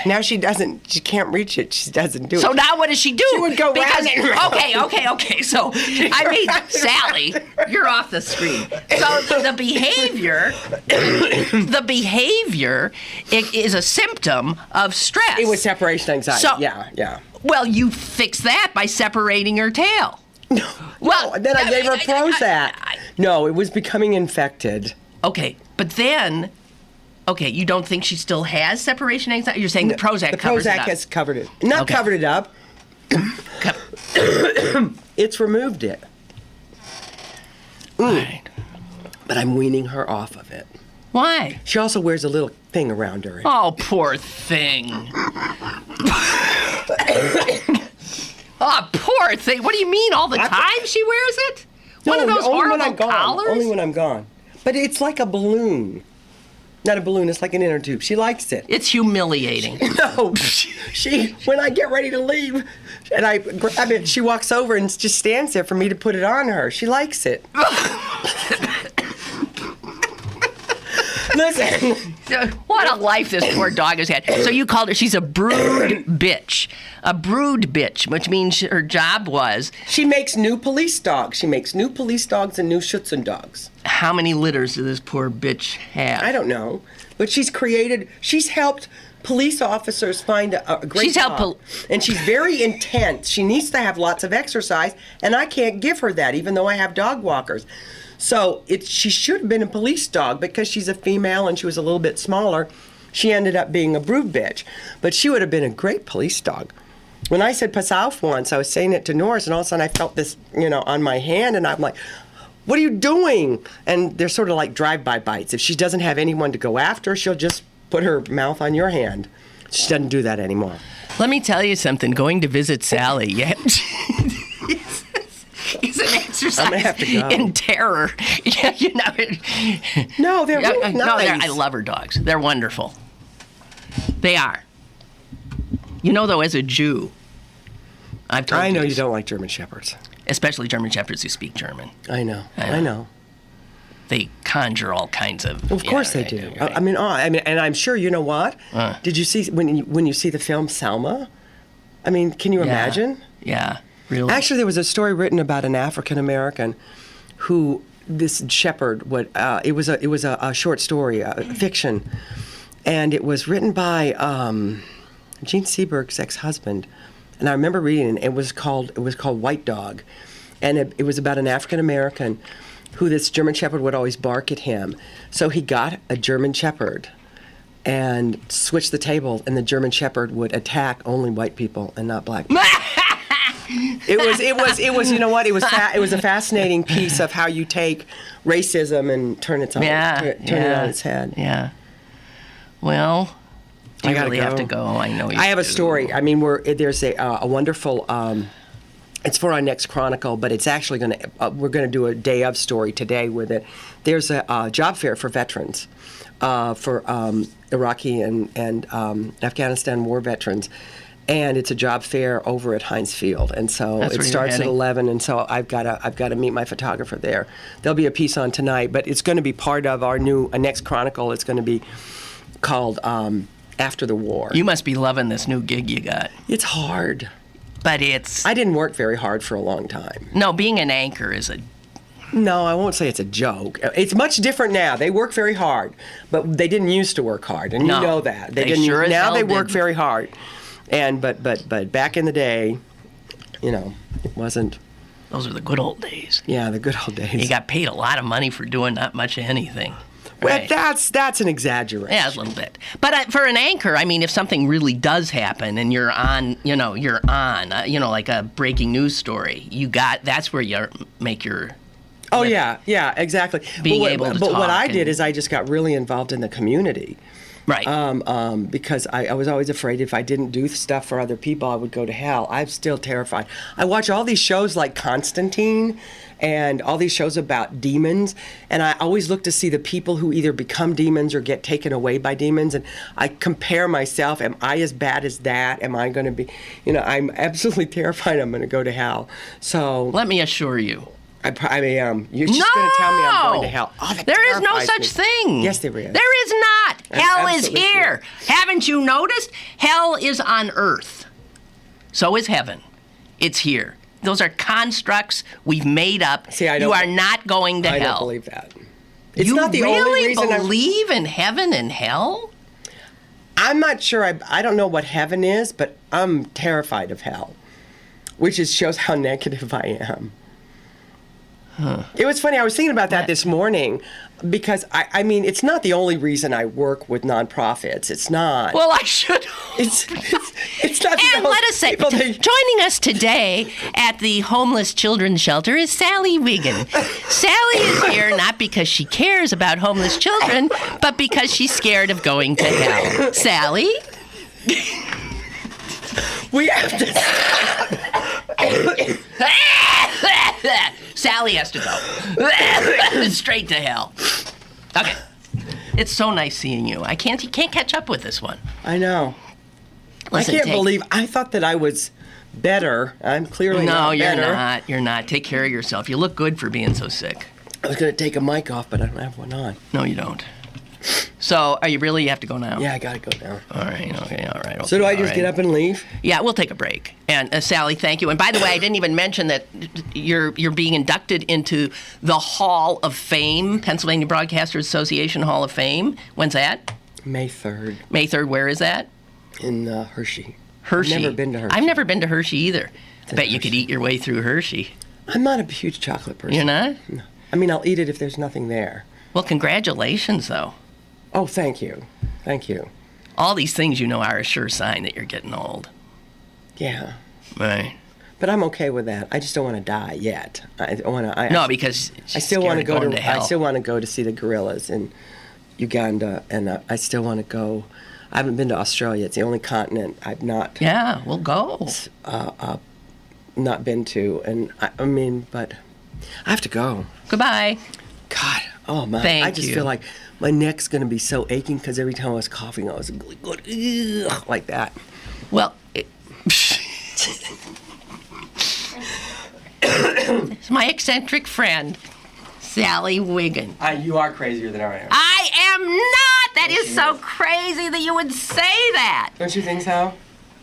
Speaker 3: Now she doesn't. She can't reach it. She doesn't do it.
Speaker 2: So now what does she do?
Speaker 3: She would go
Speaker 2: because,
Speaker 3: round and round.
Speaker 2: Okay. So, I mean, Sally, you're off the screen. So the behavior is a symptom of stress.
Speaker 3: It was separation anxiety.
Speaker 2: So-
Speaker 3: yeah.
Speaker 2: Well, you fix that by separating her tail. Well,
Speaker 3: Then I gave her Prozac. No, it was becoming infected.
Speaker 2: Okay, but then, you don't think she still has separation anxiety? You're saying the Prozac covers it up.
Speaker 3: The Prozac has covered it. Not
Speaker 2: Okay.
Speaker 3: covered it up. It's removed it.
Speaker 2: Right.
Speaker 3: But I'm weaning her off of it.
Speaker 2: Why?
Speaker 3: She also wears a little thing around her.
Speaker 2: Oh, poor thing. Oh, poor thing. What do you mean all the time she wears it? One of those
Speaker 3: only when
Speaker 2: horrible
Speaker 3: I'm gone.
Speaker 2: collars?
Speaker 3: Only when I'm gone. But it's like a balloon. Not a balloon, it's like an inner tube. She likes it.
Speaker 2: It's humiliating.
Speaker 3: No, she, when I get ready to leave and I grab it, she walks over and just stands there for me to put it on her. She likes it. Listen.
Speaker 2: What a life this poor dog has had. So you called her, she's a brood bitch. A brood bitch, which means her job was...
Speaker 3: She makes new police dogs. She makes new police dogs and new Schutzen dogs.
Speaker 2: How many litters does this poor bitch have?
Speaker 3: I don't know. But she's helped police officers find a great dog. And she's very intense. She needs to have lots of exercise, and I can't give her that, even though I have dog walkers. So she should have been a police dog because she's a female and she was a little bit smaller. She ended up being a brood bitch. But she would have been a great police dog. When I said pass auf once, I was saying it to Norris, and all of a sudden I felt this, on my hand, and I'm like, what are you doing? And they're sort of like drive-by bites. If she doesn't have anyone to go after, she'll just put her mouth on your hand. She doesn't do that anymore.
Speaker 2: Let me tell you something. Going to visit Sally, is an exercise
Speaker 3: I'm gonna have to go.
Speaker 2: in terror. Yeah,
Speaker 3: No, they're really
Speaker 2: No,
Speaker 3: nice.
Speaker 2: I love her dogs. They're wonderful. They are. Though, as a Jew, I've told
Speaker 3: I know
Speaker 2: you
Speaker 3: you don't like German Shepherds.
Speaker 2: especially German Shepherds who speak German.
Speaker 3: I know.
Speaker 2: They conjure all kinds of.
Speaker 3: Of course they do.
Speaker 2: Right.
Speaker 3: I mean, and I'm sure you know what? Did you see when you see the film Selma? I mean, can you imagine?
Speaker 2: Yeah, really.
Speaker 3: Actually, there was a story written about an African American who this shepherd would. It was a short story, fiction, and it was written by Gene Seberg's ex-husband. And I remember reading it. It was called White Dog, and it was about an African American who this German Shepherd would always bark at him. So he got a German Shepherd and switched the tables, and the German Shepherd would attack only white people and not black people. It was you know what? It was a fascinating piece of how you take racism and turn it on its head.
Speaker 2: Yeah. Well, do you
Speaker 3: I gotta
Speaker 2: really have
Speaker 3: go.
Speaker 2: to go? I know you
Speaker 3: I have a
Speaker 2: do.
Speaker 3: story. I mean, there's a wonderful. It's for our next Chronicle, but it's actually we're going to do a day of story today with it. There's a job fair for veterans, for Iraqi and Afghanistan war veterans, and it's a job fair over at Heinz Field, and so
Speaker 2: That's
Speaker 3: it
Speaker 2: where you're
Speaker 3: starts at
Speaker 2: heading?
Speaker 3: 11, and so I've got to meet my photographer there. There'll be a piece on tonight, but it's going to be part of our next Chronicle. It's going to be called After the War.
Speaker 2: You must be loving this new gig you got.
Speaker 3: It's hard.
Speaker 2: But it's...
Speaker 3: I didn't work very hard for a long time.
Speaker 2: No, being an anchor is a...
Speaker 3: No, I won't say it's a joke. It's much different now. They work very hard, but they didn't used to work hard, and
Speaker 2: No,
Speaker 3: you know that.
Speaker 2: they
Speaker 3: didn't.
Speaker 2: sure as
Speaker 3: now
Speaker 2: hell
Speaker 3: they work
Speaker 2: didn't.
Speaker 3: very hard, and but back in the day, it wasn't.
Speaker 2: Those are the good old days.
Speaker 3: Yeah, the good old days.
Speaker 2: You got paid a lot of money for doing not much of anything.
Speaker 3: Well,
Speaker 2: Right.
Speaker 3: that's an exaggeration.
Speaker 2: Yeah, a little bit. But for an anchor, I mean, if something really does happen and you're on, like a breaking news story, that's where you make your...
Speaker 3: Oh, yeah, exactly.
Speaker 2: Being able to
Speaker 3: But what
Speaker 2: talk
Speaker 3: I did
Speaker 2: and-
Speaker 3: is I just got really involved in the community.
Speaker 2: Right.
Speaker 3: Because I was always afraid if I didn't do stuff for other people, I would go to hell. I'm still terrified. I watch all these shows like Constantine and all these shows about demons, and I always look to see the people who either become demons or get taken away by demons, and I compare myself. Am I as bad as that? Am I going to be, I'm absolutely terrified I'm going to go to hell. So
Speaker 2: let me assure you.
Speaker 3: I am. You're just going to tell me I'm going to hell. Oh,
Speaker 2: there is no such thing.
Speaker 3: Yes, there is.
Speaker 2: There is not. Hell is here.
Speaker 3: Sure.
Speaker 2: Haven't you noticed? Hell is on earth. So is heaven. It's here. Those are constructs we've made up.
Speaker 3: See,
Speaker 2: you are not going to hell.
Speaker 3: I don't believe that. It's
Speaker 2: you
Speaker 3: not the
Speaker 2: really
Speaker 3: only reason
Speaker 2: believe in heaven and hell?
Speaker 3: I'm not sure. I don't know what heaven is, but I'm terrified of hell, which shows how negative I am. Huh. It was funny. I was thinking about that this morning because, I mean, it's not the only reason I work with nonprofits. It's not.
Speaker 2: Well, I should.
Speaker 3: It's not.
Speaker 2: And let us say, joining us today at the homeless children's shelter is Sally Wiggin. Sally is here not because she cares about homeless children, but because she's scared of going to hell. Sally?
Speaker 3: We have to
Speaker 2: Sally has to go straight to hell. Okay, it's so nice seeing you. You can't catch up with this one.
Speaker 3: I know.
Speaker 2: Listen,
Speaker 3: I can't believe I thought that I was better. I'm clearly not better.
Speaker 2: No, you're not. You're not. Take care of yourself. You look good for being so sick.
Speaker 3: I was going to take a mic off, but I don't have one on.
Speaker 2: No, you don't. So, you have to go now?
Speaker 3: Yeah, I got to go now.
Speaker 2: All right, okay, all right. Okay,
Speaker 3: so do I just get up and leave?
Speaker 2: Yeah, we'll take a break. And Sally, thank you. And by the way, I didn't even mention that you're being inducted into the Hall of Fame, Pennsylvania Broadcasters Association Hall of Fame. When's that?
Speaker 3: May 3rd.
Speaker 2: May 3rd, where is that?
Speaker 3: In Hershey.
Speaker 2: Hershey.
Speaker 3: I've never been to Hershey.
Speaker 2: I've never been to Hershey either. I bet you could eat your way through Hershey.
Speaker 3: I'm not a huge chocolate person.
Speaker 2: You're not?
Speaker 3: No. I mean, I'll eat it if there's nothing there.
Speaker 2: Well, congratulations, though.
Speaker 3: Oh, thank you. Thank you.
Speaker 2: All these things, are a sure sign that you're getting old.
Speaker 3: Yeah.
Speaker 2: Right.
Speaker 3: But I'm okay with that. I just don't want to die yet.
Speaker 2: No, because
Speaker 3: I still want to go
Speaker 2: to hell.
Speaker 3: I still want to go to see the gorillas in Uganda, and I still want to go. I haven't been to Australia. It's the only continent I've not.
Speaker 2: Yeah, we'll go.
Speaker 3: Not been to, and I mean, but I have to go.
Speaker 2: Goodbye.
Speaker 3: God, oh my!
Speaker 2: Thank
Speaker 3: I just
Speaker 2: you.
Speaker 3: feel like my neck's going to be so aching because every time I was coughing, I was going like that.
Speaker 2: Well, it's my eccentric friend, Sally Wiggin.
Speaker 3: You are crazier than I am.
Speaker 2: I am not! That is so crazy that you would say that.
Speaker 3: Don't you think so?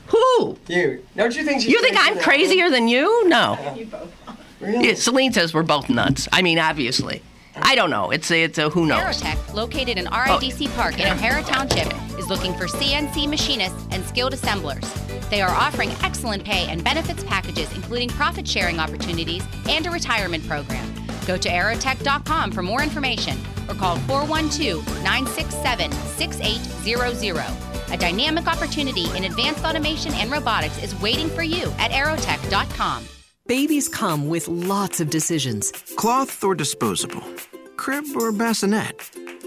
Speaker 2: Who?
Speaker 3: You. Don't you think she's
Speaker 2: You think I'm crazier than you? No.
Speaker 4: You both.
Speaker 3: Really?
Speaker 2: Yeah, Celine says we're both nuts. I mean, obviously. I don't know. It's a who knows.
Speaker 5: Aerotech, located in RIDC Park in O'Hara Township, is looking for CNC machinists and skilled assemblers. They are offering excellent pay and benefits packages, including profit-sharing opportunities and a retirement program. Go to aerotech.com for more information or call 412-967-6800. A dynamic opportunity in advanced automation and robotics is waiting for you at aerotech.com.
Speaker 6: Babies come with lots of decisions.
Speaker 7: Cloth or disposable? Crib or bassinet?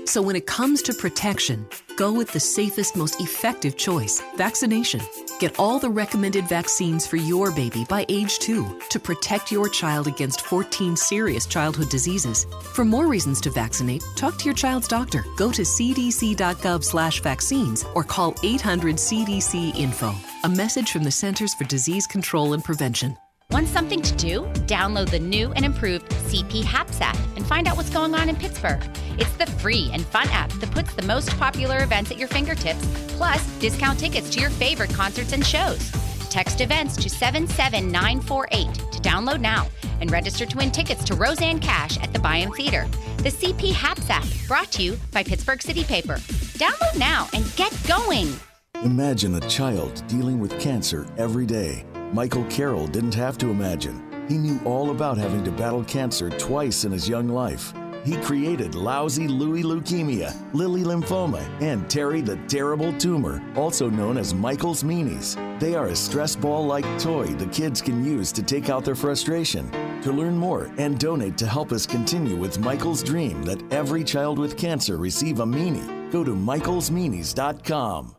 Speaker 6: So when it comes to protection, go with the safest, most effective choice, vaccination. Get all the recommended vaccines for your baby by age 2 to protect your child against 14 serious childhood diseases. For more reasons to vaccinate, talk to your child's doctor. Go to cdc.gov/vaccines or call 800-CDC-INFO. A message from the Centers for Disease Control and Prevention.
Speaker 5: Want something to do? Download the new and improved CP Haps app and find out what's going on in Pittsburgh. It's the free and fun app that puts the most popular events at your fingertips, plus discount tickets to your favorite concerts and shows. Text events to 77948 to download now and register to win tickets to Roseanne Cash at the Byam Theater. The CP Haps app, brought to you by Pittsburgh City Paper. Download now and get going.
Speaker 8: Imagine a child dealing with cancer every day. Michael Carroll didn't have to imagine. He knew all about having to battle cancer twice in his young life. He created Lousy Louie Leukemia, Lily Lymphoma, and Terry the Terrible Tumor, also known as Michael's Meanies. They are a stress ball-like toy the kids can use to take out their frustration. To learn more and donate to help us continue with Michael's dream that every child with cancer receive a meanie, go to michaelsmeanies.com.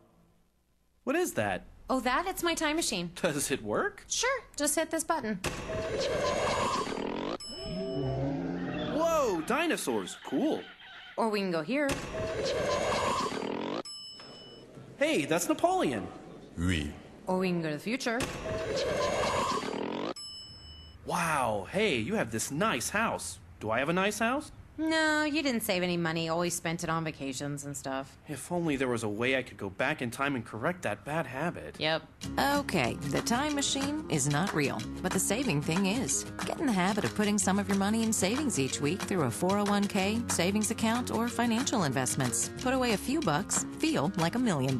Speaker 9: What is that?
Speaker 10: Oh, it's my time machine.
Speaker 9: Does it work?
Speaker 10: Sure, just hit this button.
Speaker 9: Whoa, dinosaurs. Cool.
Speaker 10: Or we can go here.
Speaker 9: Hey, that's Napoleon.
Speaker 11: Oui.
Speaker 10: Or we can go to the future.
Speaker 9: Wow, hey, you have this nice house. Do I have a nice house?
Speaker 10: No, you didn't save any money, always spent it on vacations and stuff.
Speaker 9: If only there was a way I could go back in time and correct that bad habit.
Speaker 10: Yep.
Speaker 12: Okay, the time machine is not real, but the saving thing is. Get in the habit of putting some of your money in savings each week through a 401k, savings account, or financial investments. Put away a few bucks, feel like $1 million.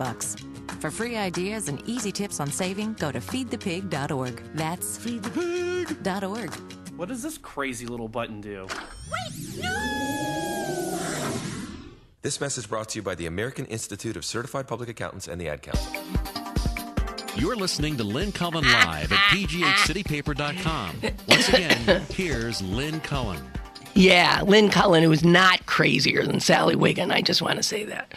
Speaker 12: For free ideas and easy tips on saving, go to feedthepig.org. That's feedthepig.org.
Speaker 9: What does this crazy little button do?
Speaker 10: Wait, no!
Speaker 11: This message brought to you by the American Institute of Certified Public Accountants and the Ad Council.
Speaker 1: You're listening to Lynn Cullen live at pghcitypaper.com. Once again, here's Lynn Cullen.
Speaker 2: Yeah, Lynn Cullen, who is not crazier than Sally Wiggin. I just want to say that.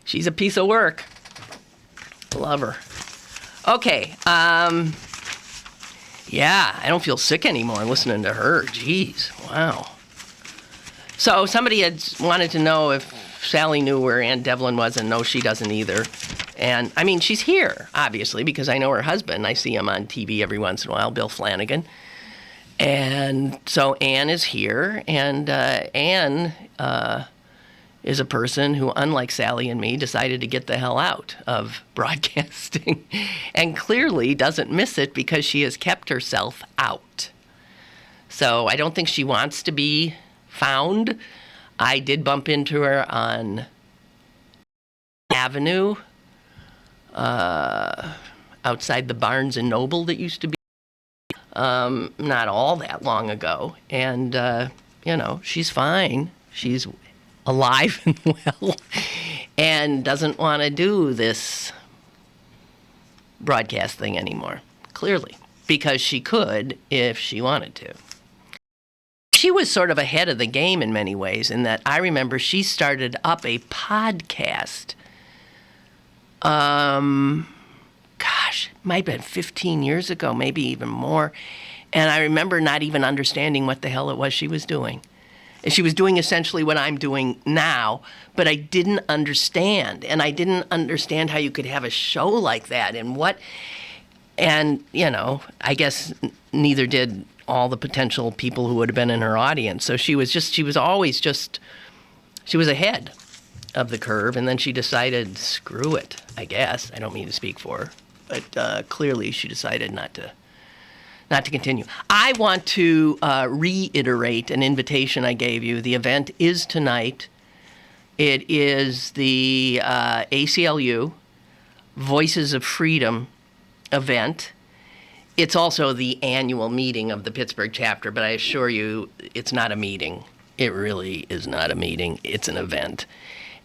Speaker 2: She's a piece of work. Love her. Okay. Yeah, I don't feel sick anymore listening to her. Jeez, wow. So somebody had wanted to know if Sally knew where Aunt Devlin was, and no, she doesn't either. And, I mean, she's here, obviously, because I know her husband. I see him on TV every once in a while, Bill Flanagan. And so Ann is here, and Ann is a person who, unlike Sally and me, decided to get the hell out of broadcasting and clearly doesn't miss it because she has kept herself out. So I don't think she wants to be found. I did bump into her on Avenue outside the Barnes & Noble that used to be not all that long ago. And, she's fine. She's alive and well, and doesn't want to do this broadcast thing anymore, clearly, because she could if she wanted to. She was sort of ahead of the game in many ways, in that I remember she started up a podcast, it might have been 15 years ago, maybe even more, and I remember not even understanding what the hell it was she was doing. She was doing essentially what I'm doing now, but I didn't understand. And I didn't understand how you could have a show like that and I guess neither did all the potential people who would have been in her audience. So she was ahead of the curve, and then she decided, screw it, I guess. I don't mean to speak for her, but clearly she decided not to continue. I want to reiterate an invitation I gave you. The event is tonight. It is the ACLU Voices of Freedom event. It's also the annual meeting of the Pittsburgh chapter, but I assure you it's not a meeting. It really is not a meeting. It's an event.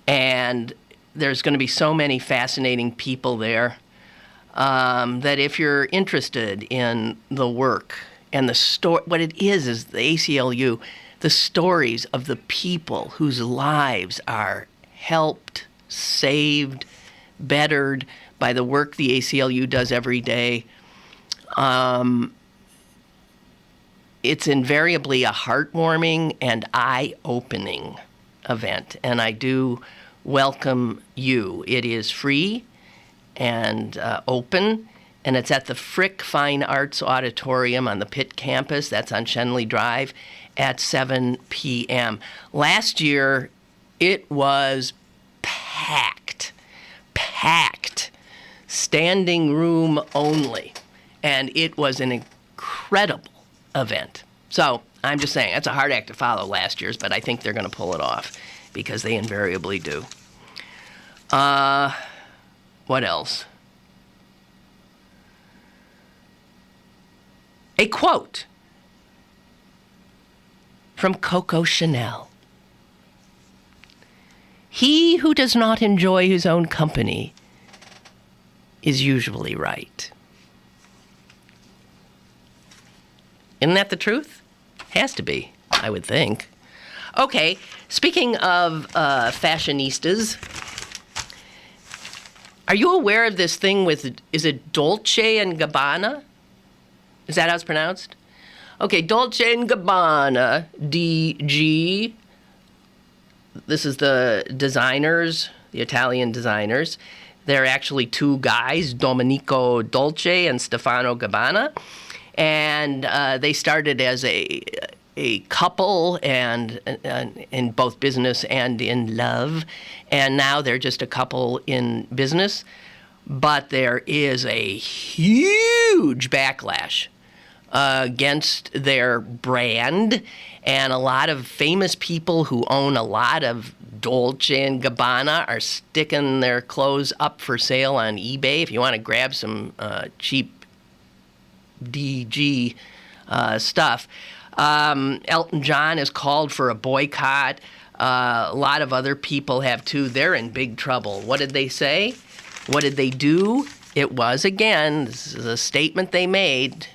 Speaker 2: And there's going to be so many fascinating people there. That if you're interested in the work and the story, what it is the ACLU, the stories of the people whose lives are helped, saved, bettered by the work the ACLU does every day. It's invariably a heartwarming and eye-opening event, and I do welcome you. It is free and open, and it's at the Frick Fine Arts Auditorium on the Pitt campus. That's on Shenley Drive at 7 p.m. Last year, it was packed, standing room only, and it was an incredible event. So I'm just saying, that's a hard act to follow last year's, but I think they're going to pull it off because they invariably do. What else? A quote from Coco Chanel. He who does not enjoy his own company is usually right. Isn't that the truth? Has to be, I would think. Okay, speaking of fashionistas, are you aware of this thing with, is it Dolce and Gabbana? Is that how it's pronounced? Okay, Dolce and Gabbana, DG. This is the designers, the Italian designers. They're actually two guys, Domenico Dolce and Stefano Gabbana. And they started as a couple and in both business and in love. And now they're just a couple in business. But there is a huge backlash against their brand, and a lot of famous people who own a lot of Dolce and Gabbana are sticking their clothes up for sale on eBay. If you want to grab some cheap DG stuff. Elton John has called for a boycott. A lot of other people have too. They're in big trouble. What did they say? What did they do? It was, again, this is a statement they made.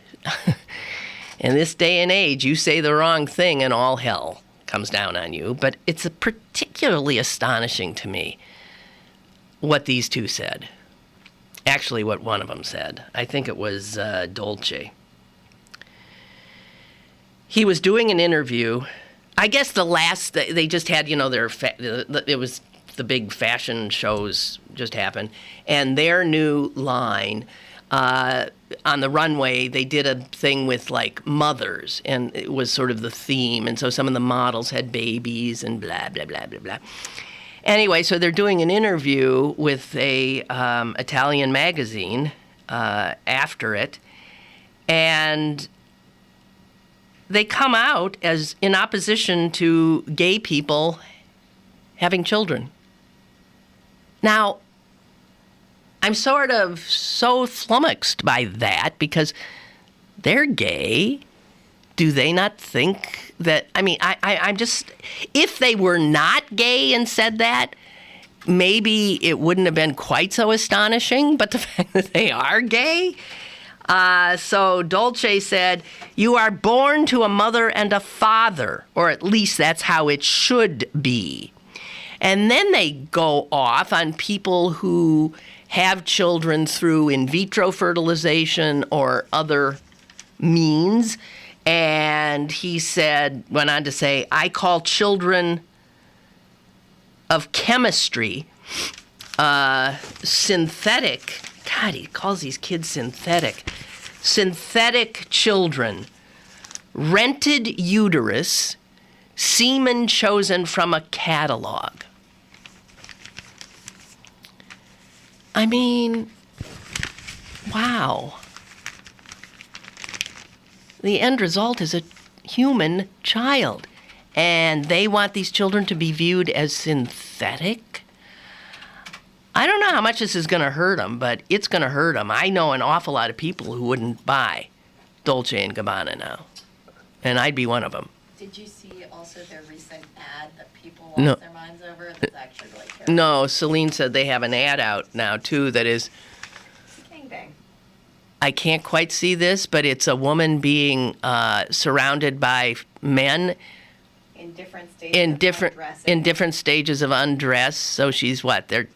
Speaker 2: In this day and age, you say the wrong thing and all hell comes down on you. But it's particularly astonishing to me what these two said. Actually, what one of them said. I think it was Dolce. He was doing an interview. I guess they just had, it was the big fashion shows just happened. And their new line, on the runway, they did a thing with, like, mothers, and it was sort of the theme. And so some of the models had babies and blah, blah, blah, blah, blah. Anyway, so they're doing an interview with a Italian magazine after it, and they come out as in opposition to gay people having children. Now, I'm sort of so flummoxed by that because they're gay. Do they not think that, I'm just, if they were not gay and said that, maybe it wouldn't have been quite so astonishing, but the fact that they are gay. So Dolce said, "You are born to a mother and a father, or at least that's how it should be." And then they go off on people who have children through in vitro fertilization or other means. And he went on to say, "I call children of chemistry synthetic." God, he calls these kids synthetic. Synthetic children. Rented uterus. Semen chosen from a catalog. I mean, wow. The end result is a human child. And they want these children to be viewed as synthetic? I don't know how much this is going to hurt them, but it's going to hurt them. I know an awful lot of people who wouldn't buy Dolce and Gabbana now. And I'd be one of them.
Speaker 4: Did you see also their recent ad that people lost their minds over? That's actually really terrible.
Speaker 2: No, Celine said they have an ad out now, too, that is...
Speaker 4: Gangbang.
Speaker 2: I can't quite see this, but it's a woman being surrounded by men...
Speaker 4: In different stages of
Speaker 2: undress. So she's what? They're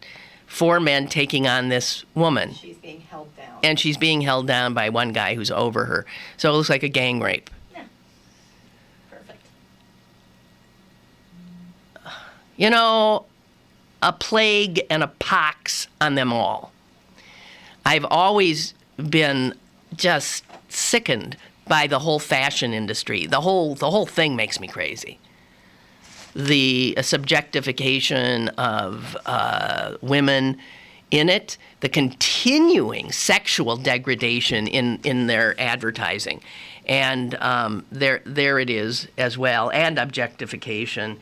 Speaker 2: 4 men taking on this woman.
Speaker 4: She's being held down. And
Speaker 2: she's being held down by one guy who's over her. So it looks like a gang rape.
Speaker 4: Yeah. Perfect.
Speaker 2: A plague and a pox on them all. I've always been just sickened by the whole fashion industry. The whole thing makes me crazy. The subjectification of women in it, the continuing sexual degradation in their advertising. And there it is as well, and objectification.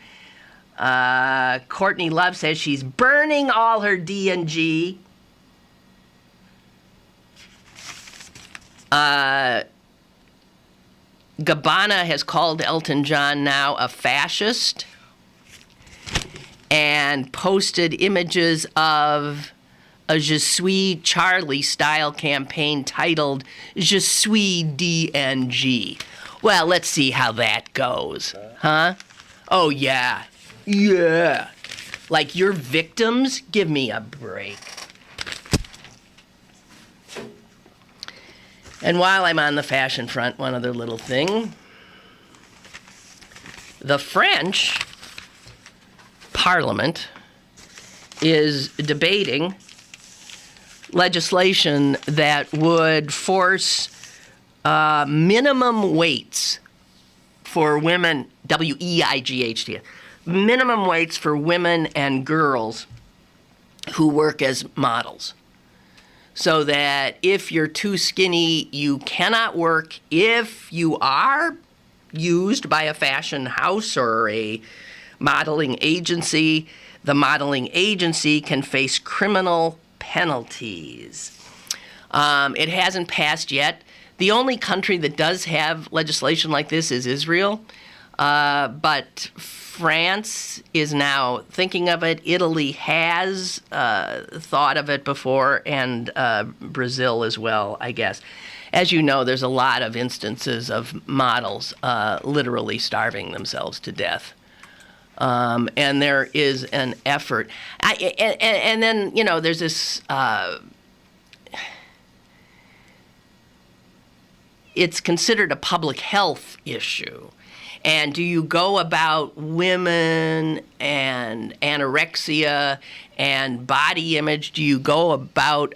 Speaker 2: Courtney Love says she's burning all her D&G. Gabbana has called Elton John now a fascist and posted images of a Je suis Charlie style campaign titled Je suis DNG. Well, let's see how that goes. Huh? Oh, yeah. Yeah. Like your victims? Give me a break. And while I'm on the fashion front, one other little thing. The French Parliament is debating legislation that would force minimum weights for women, WEIGHT, minimum weights for women and girls who work as models. So that if you're too skinny, you cannot work. If you are used by a fashion house or a modeling agency, the modeling agency can face criminal penalties. It hasn't passed yet. The only country that does have legislation like this is Israel, but France is now thinking of it. Italy has thought of it before, and Brazil as well, I guess. As you know, there's a lot of instances of models literally starving themselves to death. And there is an effort. And then, you know, there's this... it's considered a public health issue. And do you go about women and anorexia and body image? Do you go about,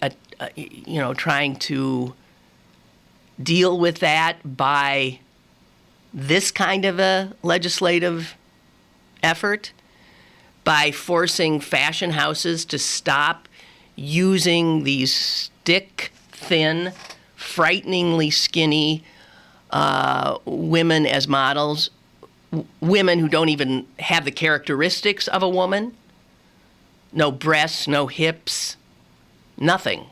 Speaker 2: trying to deal with that by this kind of a legislative effort? By forcing fashion houses to stop using these stick-thin, frighteningly skinny women as models, women who don't even have the characteristics of a woman, no breasts, no hips, nothing.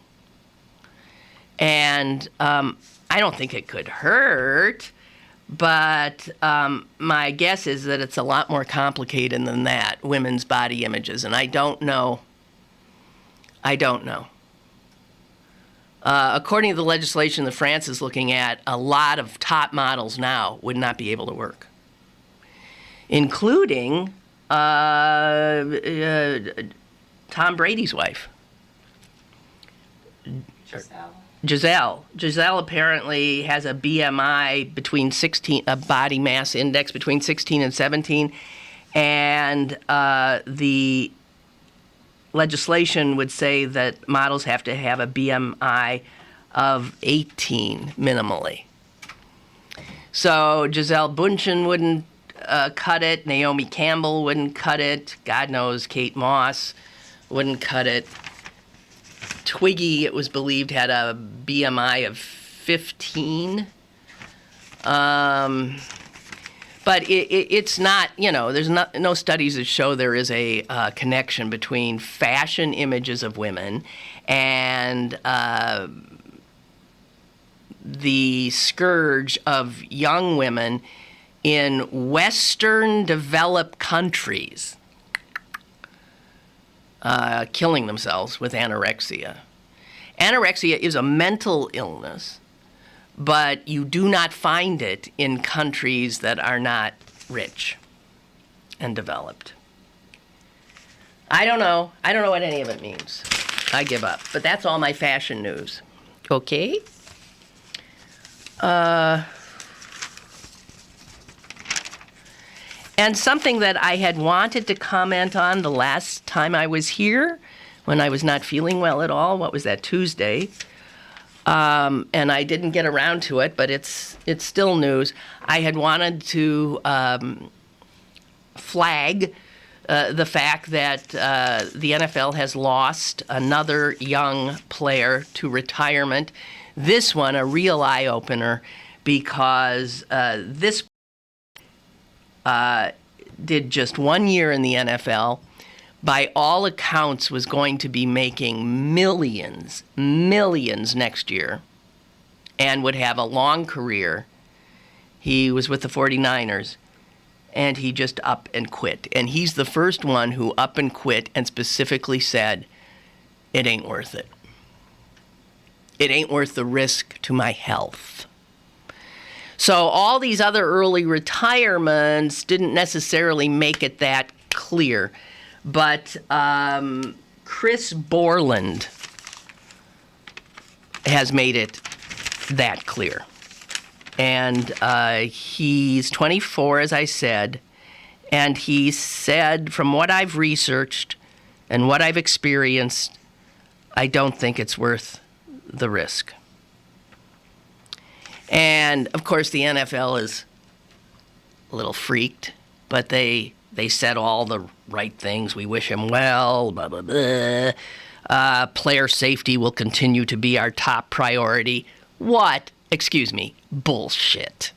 Speaker 2: And I don't think it could hurt, but my guess is that it's a lot more complicated than that, women's body images, and I don't know. According to the legislation that France is looking at, a lot of top models now would not be able to work, including Tom Brady's wife. Giselle. Giselle apparently has a BMI between 16, a body mass index between 16 and 17, and the legislation would say that models have to have a BMI of 18 minimally. So Giselle Bundchen wouldn't cut it. Naomi Campbell wouldn't cut it. God knows Kate Moss wouldn't cut it. Twiggy, it was believed, had a BMI of 15. But it's not, there's no studies that show there is a connection between fashion images of women and the scourge of young women in Western developed countries killing themselves with anorexia. Anorexia is a mental illness, but you do not find it in countries that are not rich and developed. I don't know. I don't know what any of it means. I give up. But that's all my fashion news. Okay? And something that I had wanted to comment on the last time I was here, when I was not feeling well at all. What was that, Tuesday? And I didn't get around to it, but it's still news. I had wanted to flag the fact that the NFL has lost another young player to retirement. This one, a real eye-opener, because this did just 1 year in the NFL. By all accounts, was going to be making millions next year and would have a long career. He was with the 49ers, and he just up and quit. And he's the first one who up and quit and specifically said, it ain't worth it. It ain't worth the risk to my health. So all these other early retirements didn't necessarily make it that clear. But Chris Borland has made it that clear. And he's 24, as I said. And he said, from what I've researched and what I've experienced, I don't think it's worth the risk. And, of course, the NFL is a little freaked, but they said all the right things. We wish him well, blah, blah, blah. Player safety will continue to be our top priority. What? Excuse me, bullshit.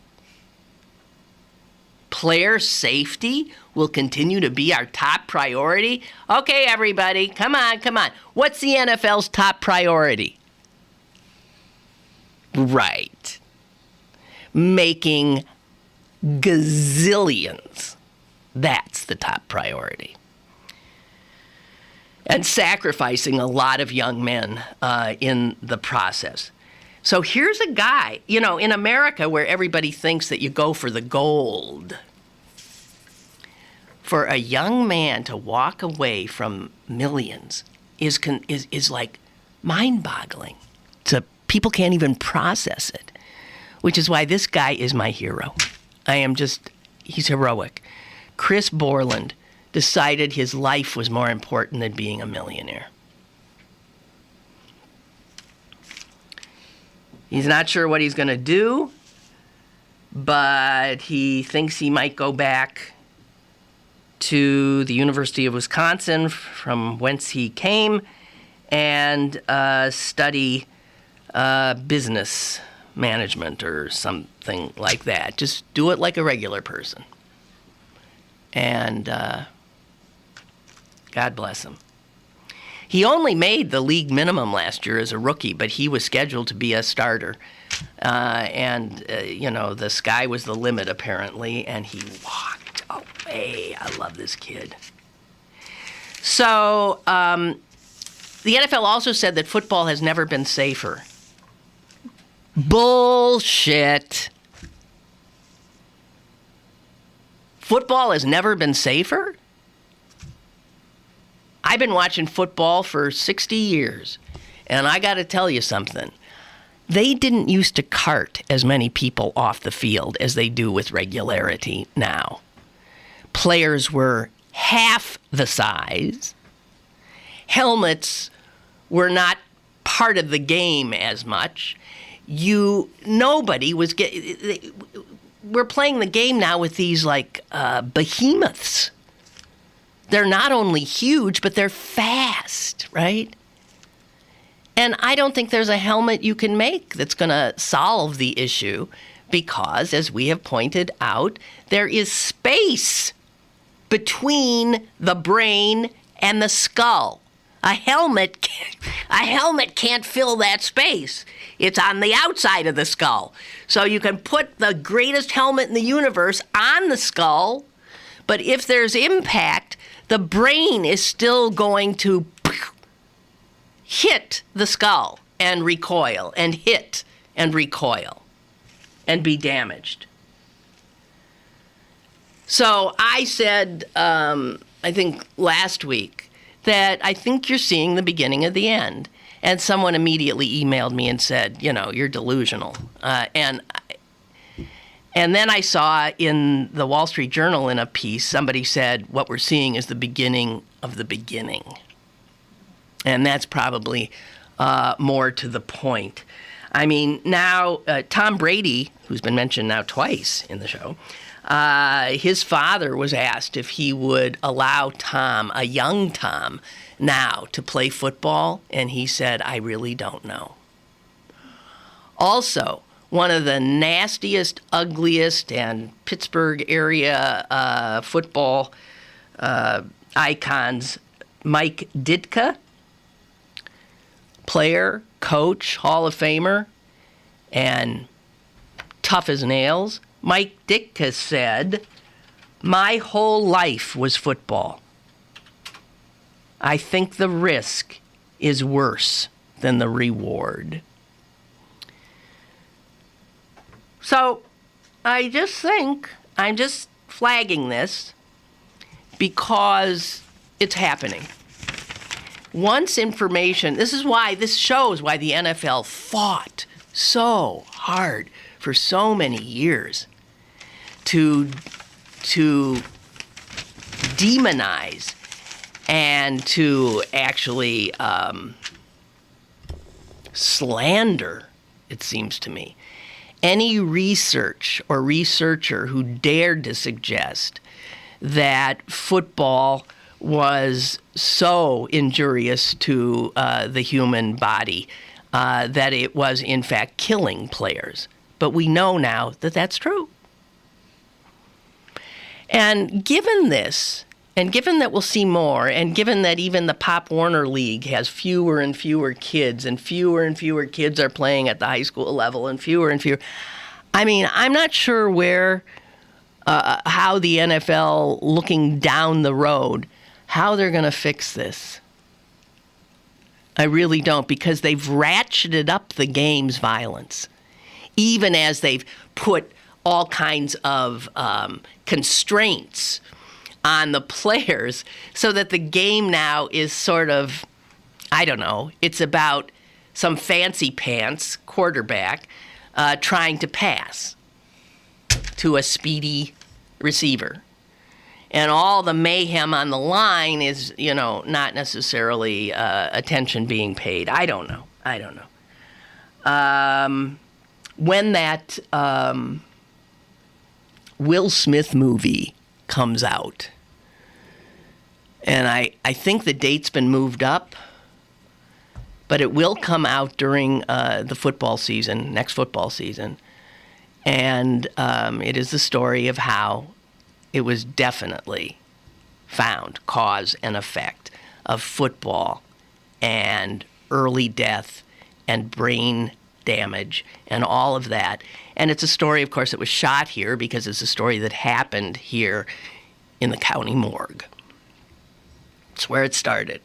Speaker 2: Player safety will continue to be our top priority? Okay, everybody, come on. What's the NFL's top priority? Right. Making gazillions. That's the top priority. And sacrificing a lot of young men in the process. So here's a guy, in America where everybody thinks that you go for the gold. For a young man to walk away from millions is like mind-boggling. People can't even process it, which is why this guy is my hero. He's heroic. Chris Borland decided his life was more important than being a millionaire. He's not sure what he's going to do, but he thinks he might go back to the University of Wisconsin, from whence he came, and study business management or something like that. Just do it like a regular person. And God bless him. He only made the league minimum last year as a rookie, but he was scheduled to be a starter. The sky was the limit, apparently, and he walked away. I love this kid. So the NFL also said that football has never been safer. Bullshit. Football has never been safer? I've been watching football for 60 years, and I got to tell you something. They didn't used to cart as many people off the field as they do with regularity now. Players were half the size. Helmets were not part of the game as much. Nobody was we're playing the game now with these behemoths. They're not only huge, but they're fast, right? And I don't think there's a helmet you can make that's going to solve the issue because, as we have pointed out, there is space between the brain and the skull. A helmet can't fill that space. It's on the outside of the skull. So you can put the greatest helmet in the universe on the skull, but if there's impact, the brain is still going to hit the skull and recoil, and hit and recoil, and be damaged. So I said, I think last week, that I think you're seeing the beginning of the end. And someone immediately emailed me and said, you're delusional. And then I saw in the Wall Street Journal in a piece, somebody said, what we're seeing is the beginning of the beginning. And that's probably more to the point. I mean, now Tom Brady, who's been mentioned now twice in the show, his father was asked if he would allow Tom, a young Tom, now to play football, and he said, I really don't know. Also, one of the nastiest, ugliest, and Pittsburgh area football icons, Mike Ditka, player, coach, Hall of Famer, and tough as nails. Mike Ditka said, my whole life was football. I think the risk is worse than the reward. So I just think, I'm just flagging this because it's happening. Once information, this shows why the NFL fought so hard for so many years to demonize and to actually slander, it seems to me, any research or researcher who dared to suggest that football was so injurious to the human body that it was, in fact, killing players. But we know now that that's true. And given this, and given that we'll see more, and given that even the Pop Warner League has fewer and fewer kids are playing at the high school level, and fewer, I mean, I'm not sure how the NFL, looking down the road, how they're going to fix this. I really don't, because they've ratcheted up the game's violence, even as they've put all kinds of constraints on the players so that the game now is sort of, I don't know, it's about some fancy pants quarterback trying to pass to a speedy receiver. And all the mayhem on the line is, not necessarily attention being paid. I don't know. When that Will Smith movie comes out, and I think the date's been moved up, but it will come out during the football season, next football season. And it is the story of how it was definitely found cause and effect of football and early death and brain damage and all of that. And it's a story, of course, that was shot here because it's a story that happened here in the county morgue. It's where it started.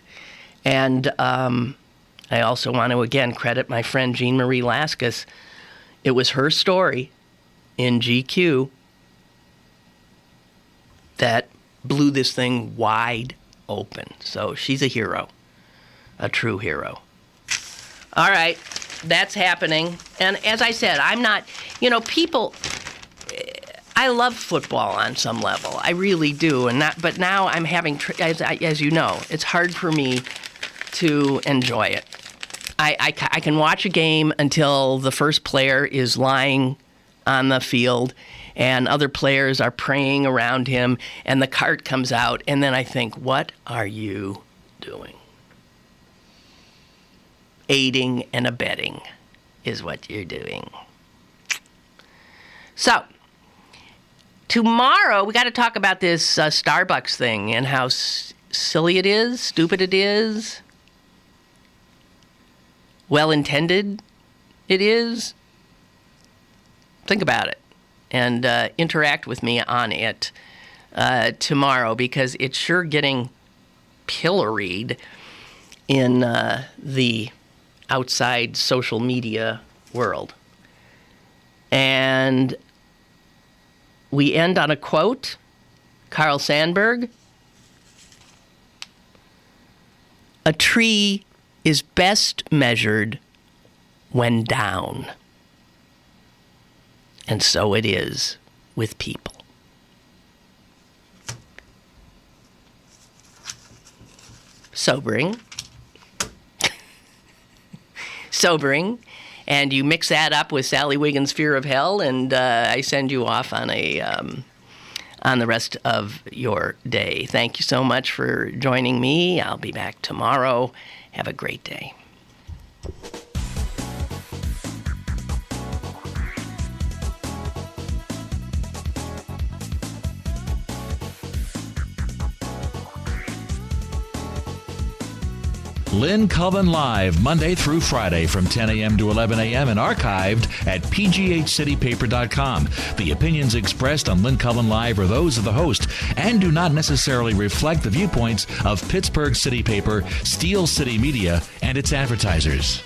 Speaker 2: And I also want to, again, credit my friend Jean Marie Laskus. It was her story in GQ that blew this thing wide open. So she's a hero, a true hero. All right, that's happening. And as I said, I'm not, people, I love football on some level. I really do. But now I'm having, as you know, it's hard for me to enjoy it. I can watch a game until the first player is lying on the field and other players are praying around him and the cart comes out, and then I think, what are you doing? Aiding and abetting is what you're doing. So, tomorrow we got to talk about this Starbucks thing and how silly it is, stupid it is, well-intended it is. Think about it and interact with me on it tomorrow, because it's sure getting pilloried in the outside social media world. And we end on a quote, Carl Sandburg. A tree is best measured when down. And so it is with people. Sobering. And you mix that up with Sally Wiggins' Fear of Hell, and I send you off on on the rest of your day. Thank you so much for joining me. I'll be back tomorrow. Have a great day.
Speaker 1: Lynn Cullen Live, Monday through Friday from 10 a.m. to 11 a.m. and archived at pghcitypaper.com. The opinions expressed on Lynn Cullen Live are those of the host and do not necessarily reflect the viewpoints of Pittsburgh City Paper, Steel City Media, and its advertisers.